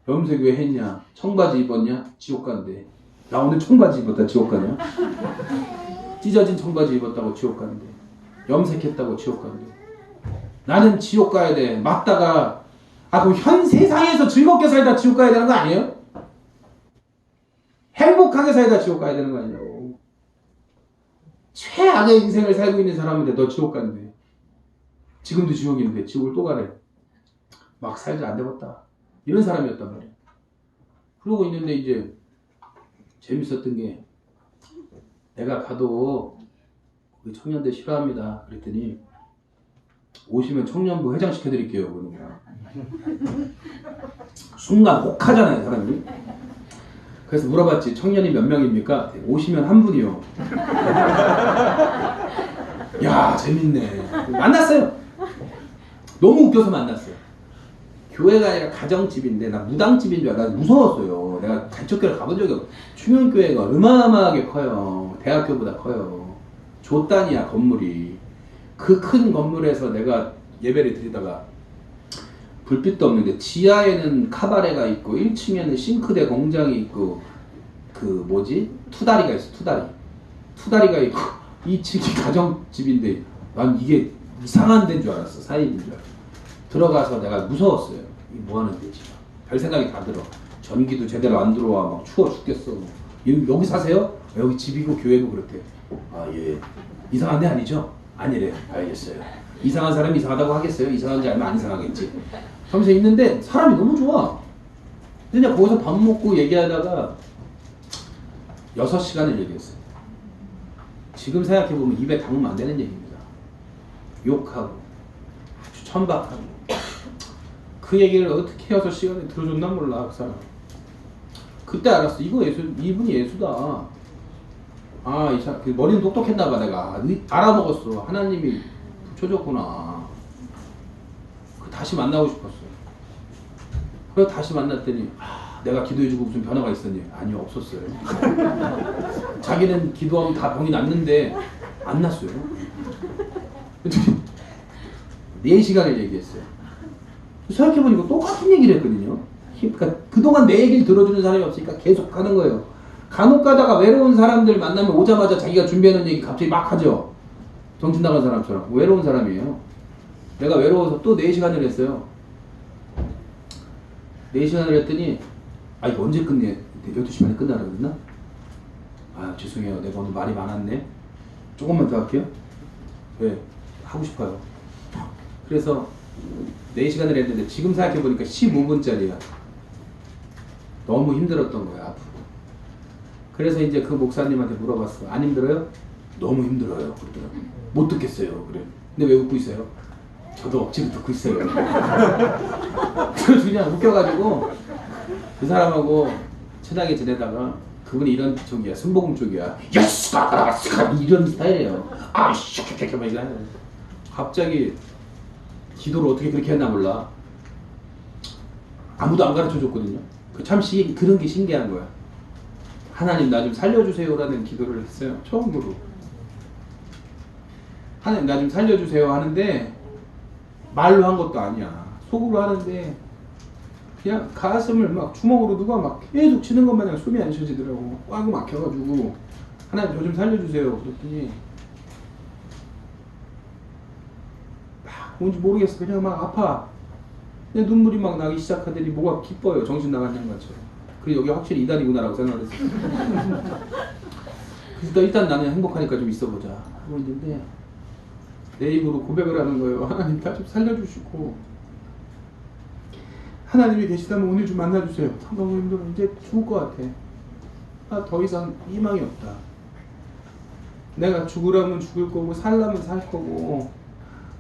염색 왜 했냐? 청바지 입었냐? 지옥 간대. 나 오늘 청바지 입었다 지옥 가냐? 찢어진 청바지 입었다고 지옥 간대. 염색했다고 지옥 간대. 나는 지옥 가야 돼. 맞다가 그럼 현 세상에서 즐겁게 살다 지옥 가야 되는 거 아니에요? 행복하게 살다 지옥 가야 되는 거 아니냐고. 최악의 인생을 살고 있는 사람인데 너 지옥 간대. 지금도 지옥인데 지옥을 또 가래. 막 살지 안 되겠다. 이런 사람이었단 말이야. 그러고 있는데 이제 재밌었던 게 내가 가도 우리 청년들 싫어합니다. 그랬더니 오시면 청년부 회장시켜드릴게요. 그러는 거야. 순간 혹하잖아요 사람이. 그래서 물어봤지 청년이 몇 명입니까? 오시면 한 분이요. 야 재밌네. 만났어요. 너무 웃겨서 만났어요. 교회가 아니라 가정집인데 나 무당집인 줄 알아. 무서웠어요. 내가 개척교회를 가본 적이 없어. 충현교회가 어마어마하게 커요. 대학교보다 커요. 조단이야 건물이. 그 큰 건물에서 내가 예배를 드리다가 불빛도 없는데 지하에는 카바레가 있고 1층에는 싱크대 공장이 있고 그 뭐지? 투다리가 있어. 투다리가 있고 2층이 가정집인데 난 이게 이상한 데인 줄 알았어. 사입인 줄 알았어. 들어가서 내가 무서웠어요. 이 뭐 하는 데지? 별 생각이 다 들어. 전기도 제대로 안 들어와. 막 추워 죽겠어. 여기 사세요? 여기 집이고 교회고 그렇대. 아 예. 이상한 데 아니죠? 아니래. 알겠어요. 이상한 사람이 이상하다고 하겠어요? 이상한지 알면 안 이상하겠지. 하면서 있는데 사람이 너무 좋아. 근데 그냥 거기서 밥 먹고 얘기하다가 6시간을 얘기했어요. 지금 생각해보면 입에 담으면 안 되는 얘기입니다. 욕하고 아주 천박하고 그 얘기를 어떻게 6시간에 들어줬나 몰라 그 사람. 그때 알았어. 이분이 예수다. 아, 이 사람 머리는 똑똑했나봐. 내가 알아먹었어. 하나님이 붙여줬구나. 다시 만나고 싶었어. 그래서 다시 만났더니 내가 기도해주고 무슨 변화가 있었니? 아니요, 없었어요. 자기는 기도하면 다 병이 낫는데 안 났어요. 4시간을 얘기했어요. 생각해보니까 똑같은 얘기를 했거든요. 그러니까 그동안 내 얘기를 들어주는 사람이 없으니까 계속 하는 거예요. 간혹 가다가 외로운 사람들 만나면 오자마자 자기가 준비해놓은 얘기 갑자기 막 하죠. 정신 나간 사람처럼. 외로운 사람이에요. 내가 외로워서 또 4시간을 했어요. 4시간을 했더니 이거 언제 끝내? 12시 반에 끝나라 그랬나? 아 죄송해요. 내가 오늘 말이 많았네. 조금만 더 할게요. 왜? 하고 싶어요. 그래서 4시간을 했는데 지금 생각해보니까 15분짜리야. 너무 힘들었던 거야. 앞으로. 그래서 이제 그 목사님한테 물어봤어. 안 힘들어요? 너무 힘들어요. 그러더라고. 못 듣겠어요. 그래. 근데 왜 웃고 있어요? 저도 억지로 듣고 있어요. 그래서 그냥 웃겨가지고 그 사람하고 친하게 지내다가 그분이 이런 쪽이야. 순복음 쪽이야. 야스가 이런 스타일이에요. 아씨 막 이거 하는. 갑자기 기도를 어떻게 그렇게 했나 몰라. 아무도 안 가르쳐 줬거든요. 그런 게 신기한 거야. 하나님 나 좀 살려주세요라는 기도를 했어요. 처음으로. 하나님 나 좀 살려주세요 하는데 말로 한 것도 아니야. 속으로 하는데 그냥 가슴을 막 주먹으로 누가 막 계속 치는 것 마냥 숨이 안 쉬어지더라고. 꽉 막혀가지고 하나님 저 좀 살려주세요. 그랬더니 뭔지 모르겠어. 그냥 막 아파. 그냥 눈물이 막 나기 시작하더니 뭐가 기뻐요. 정신 나간 양반처럼. 그리고 여기 확실히 이단이구나라고 생각을 했어요. 그래서 일단 나는 행복하니까 좀 있어보자 하고 있는데 내 입으로 고백을 하는 거예요. 하나님 나 좀 살려주시고 하나님이 계시다면 오늘 좀 만나주세요. 너무 힘들어. 이제 죽을 것 같아. 나 더 이상 희망이 없다. 내가 죽으라면 죽을 거고 살라면 살 거고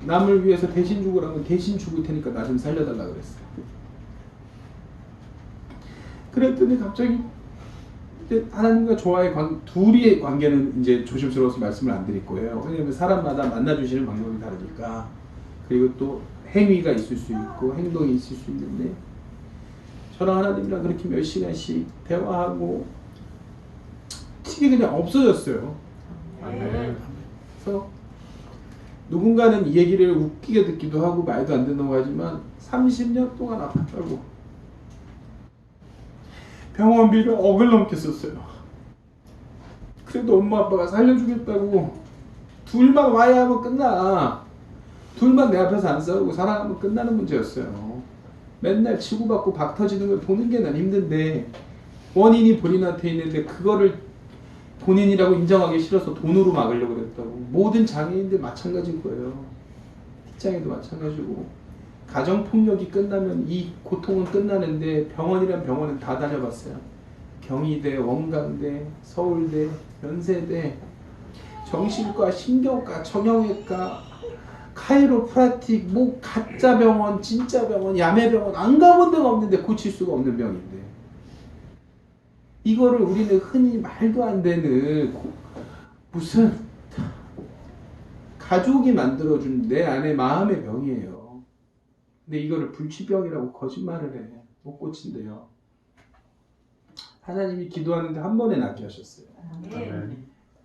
남을 위해서 대신 죽으라면 대신 죽을 테니까 나 좀 살려달라 그랬어. 그랬더니 갑자기 이제 하나님과 저와의 둘이의 관계는 이제 조심스러워서 말씀을 안 드릴 거예요. 왜냐면 사람마다 만나주시는 방법이 다르니까. 그리고 또 행위가 있을 수 있고 행동이 있을 수 있는데 저랑 하나님이랑 그렇게 몇 시간씩 대화하고 틱이 그냥 없어졌어요. 그래서 누군가는 이 얘기를 웃기게 듣기도 하고 말도 안 된다고 하지만 30년 동안 아팠다고 병원비를 억을 넘게 썼어요. 그래도 엄마 아빠가 살려주겠다고 둘만 와야 하면 끝나. 둘만 내 앞에서 안 싸우고 사랑하면 끝나는 문제였어요. 맨날 치고받고 박 터지는 걸 보는 게 난 힘든데 원인이 본인한테 있는데 그거를 본인이라고 인정하기 싫어서 돈으로 막으려고 그랬다고. 모든 장애인들 마찬가지인 거예요. 직장에도 마찬가지고 가정폭력이 끝나면 이 고통은 끝나는데 병원이란 병원은 다 다녀봤어요. 경희대, 원광대, 서울대, 연세대, 정신과, 신경과, 정형외과, 카이로프라틱, 뭐 가짜 병원, 진짜 병원, 야매 병원 안 가본 데가 없는데 고칠 수가 없는 병인데 이거를 우리는 흔히 말도 안 되는 무슨 가족이 만들어준 내 안의 마음의 병이에요. 근데 이거를 불치병이라고 거짓말을 해. 못 고친대요. 하나님이 기도하는데 한 번에 낫게 하셨어요.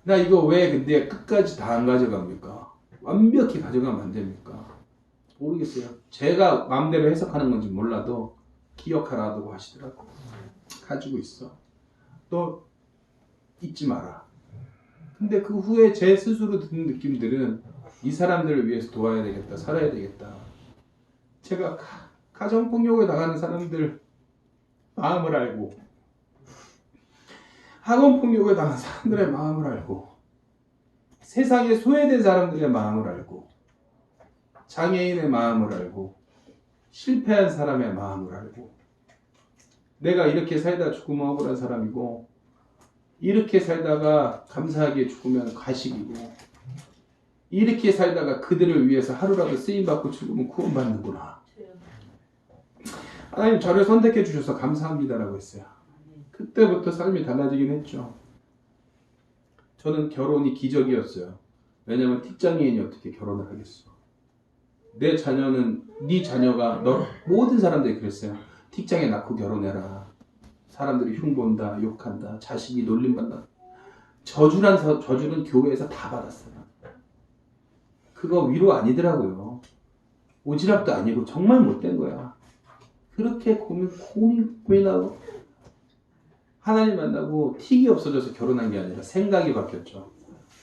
나 이거 왜 근데 끝까지 다 안 가져갑니까? 완벽히 가져가면 안 됩니까? 모르겠어요. 제가 마음대로 해석하는 건지 몰라도 기억하라고 하시더라고. 가지고 있어. 너 잊지 마라. 근데 그 후에 제 스스로 드는 느낌들은 이 사람들을 위해서 도와야 되겠다. 살아야 되겠다. 제가 가정폭력을 당하는 사람들 마음을 알고, 학원폭력을 당한 사람들의 마음을 알고, 세상에 소외된 사람들의 마음을 알고, 장애인의 마음을 알고, 실패한 사람의 마음을 알고, 내가 이렇게 살다 죽으면 억울한 사람이고, 이렇게 살다가 감사하게 죽으면 가식이고, 이렇게 살다가 그들을 위해서 하루라도 쓰임받고 죽으면 구원받는구나. 하나님 저를 선택해 주셔서 감사합니다라고 했어요. 그때부터 삶이 달라지긴 했죠. 저는 결혼이 기적이었어요. 왜냐면 틱장애인이 어떻게 결혼을 하겠어. 내 자녀는, 네 자녀가, 모든 사람들이 그랬어요. 틱장애 낳고 결혼해라. 사람들이 흉본다, 욕한다, 자식이 놀림받는다. 저주는 교회에서 다 받았어요. 그거 위로 아니더라고요. 오지랖도 아니고 정말 못된 거야. 그렇게 고민하고 하나님 만나고 틱이 없어져서 결혼한 게 아니라 생각이 바뀌었죠.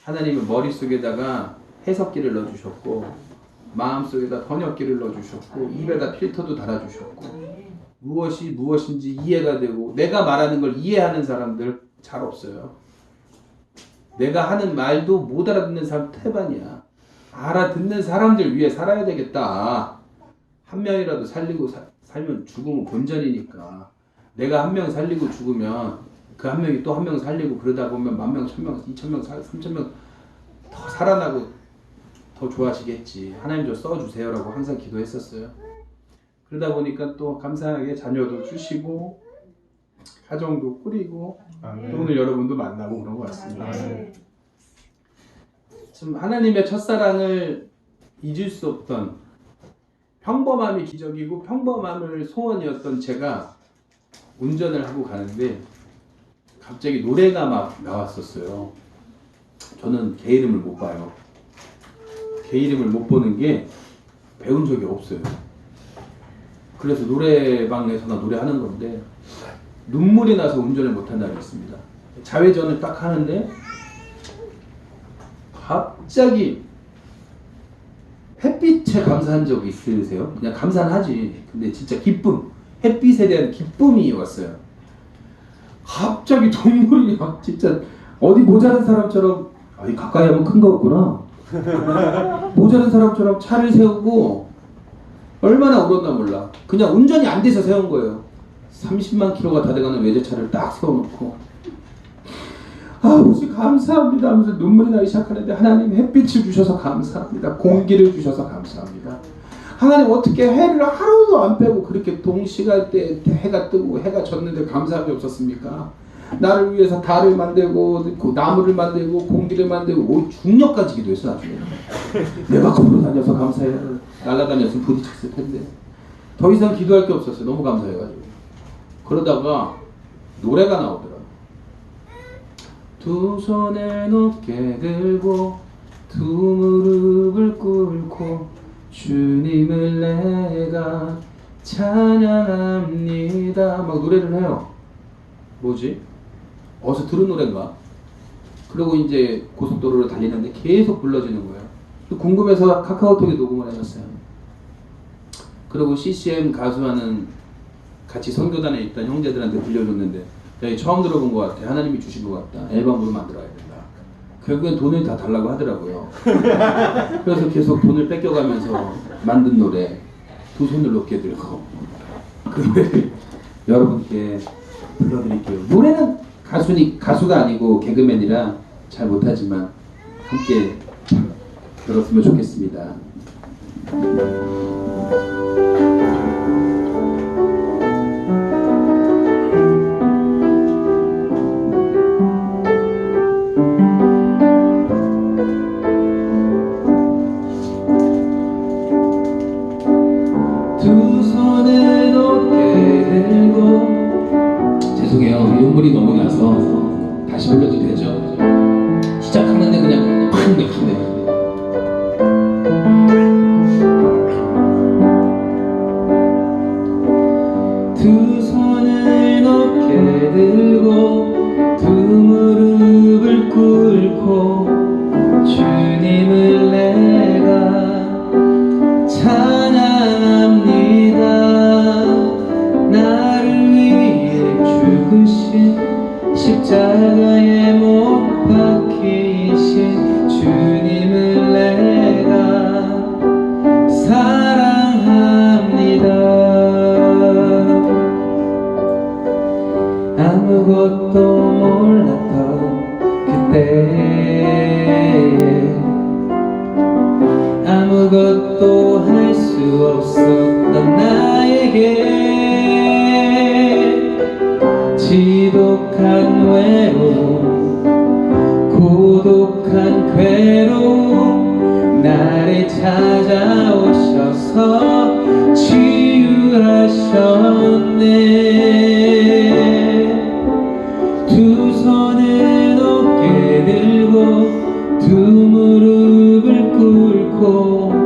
하나님은 머릿속에다가 해석기를 넣어주셨고, 마음속에다 번역기를 넣어주셨고, 입에다 필터도 달아주셨고, 무엇이 무엇인지 이해가 되고, 내가 말하는 걸 이해하는 사람들 잘 없어요. 내가 하는 말도 못 알아듣는 사람 태반이야. 알아듣는 사람들 위해 살아야 되겠다. 한 명이라도 살리고 살면 죽으면 본전이니까. 내가 한 명 살리고 죽으면 그 한 명이 또 한 명 살리고, 그러다 보면 10,000명, 1,000명, 2,000명, 3,000명 더 살아나고 더 좋아하시겠지. 하나님 저 써주세요라고 항상 기도했었어요. 그러다 보니까 또 감사하게 자녀도 주시고 가정도 꾸리고 또 오늘 여러분도 만나고 그런 것 같습니다. 참 하나님의 첫사랑을 잊을 수 없던, 평범함이 기적이고 평범함을 소원이었던 제가 운전을 하고 가는데 갑자기 노래가 막 나왔었어요. 저는 개 이름을 못 봐요. 개 이름을 못 보는 게 배운 적이 없어요. 그래서 노래방에서나 노래하는 건데 눈물이 나서 운전을 못한 날이 있습니다. 좌회전을 딱 하는데 갑자기, 햇빛에 감사한 적 있으세요? 그냥 감사는 하지. 근데 진짜 기쁨, 햇빛에 대한 기쁨이 왔어요. 갑자기 동물이 막 진짜 어디 모자란 사람처럼, 가까이 하면 큰 거였구나. 모자란 사람처럼 차를 세우고, 얼마나 울었나 몰라. 그냥 운전이 안 돼서 세운 거예요. 30만 킬로가 다 돼가는 외제차를 딱 세워놓고, 아버지 감사합니다 하면서 눈물이 나기 시작하는데, 하나님 햇빛을 주셔서 감사합니다. 공기를 주셔서 감사합니다. 하나님 어떻게 해를 하루도 안 빼고 그렇게 동시간대에 해가 뜨고 해가 졌는데 감사함이 없었습니까? 나를 위해서 달을 만들고 나무를 만들고 공기를 만들고 중력까지 기도했어. 나중에 내가 걸어 다녀서 감사해. 날아다녔으면 부딪혔을 텐데. 더 이상 기도할 게 없었어요. 너무 감사해가지고. 그러다가 노래가 나오더라고요. 두 손을 높게 들고 두 무릎을 꿇고 주님을 내가 찬양합니다. 막 노래를 해요. 뭐지? 어디서 들은 노래인가? 그리고 이제 고속도로를 달리는데 계속 불러지는 거예요. 궁금해서 카카오톡에 녹음을 해놨어요. 그리고 CCM 가수하는 같이 선교단에 있던 형제들한테 들려줬는데, 여기 처음 들어본 것 같아. 하나님이 주신 것 같다. 앨범으로 만들어야 된다. 결국엔 돈을 다 달라고 하더라고요. 그래서 계속 돈을 뺏겨가면서 만든 노래, 두 손을 높게 들고 그 노래를 여러분께 불러드릴게요. 노래는 가수가 아니고 개그맨이라 잘 못하지만 함께 들었으면 좋겠습니다. 두 손을 높게 들고, 죄송해요. 눈물이 너무 나서 다시 불러도 되죠? 시작하는데 그냥 팍 넣히네. 두 손을 높게 들고 두 무릎을 꿇고 주님을 내가 찬양합니다. 아무것도 할 수 없었던 나에게 지독한 외로움, 고독한 괴로움, 나를 찾아오셔서 치유하셨네. 두 손을 높게 들고 두 무릎을 꿇고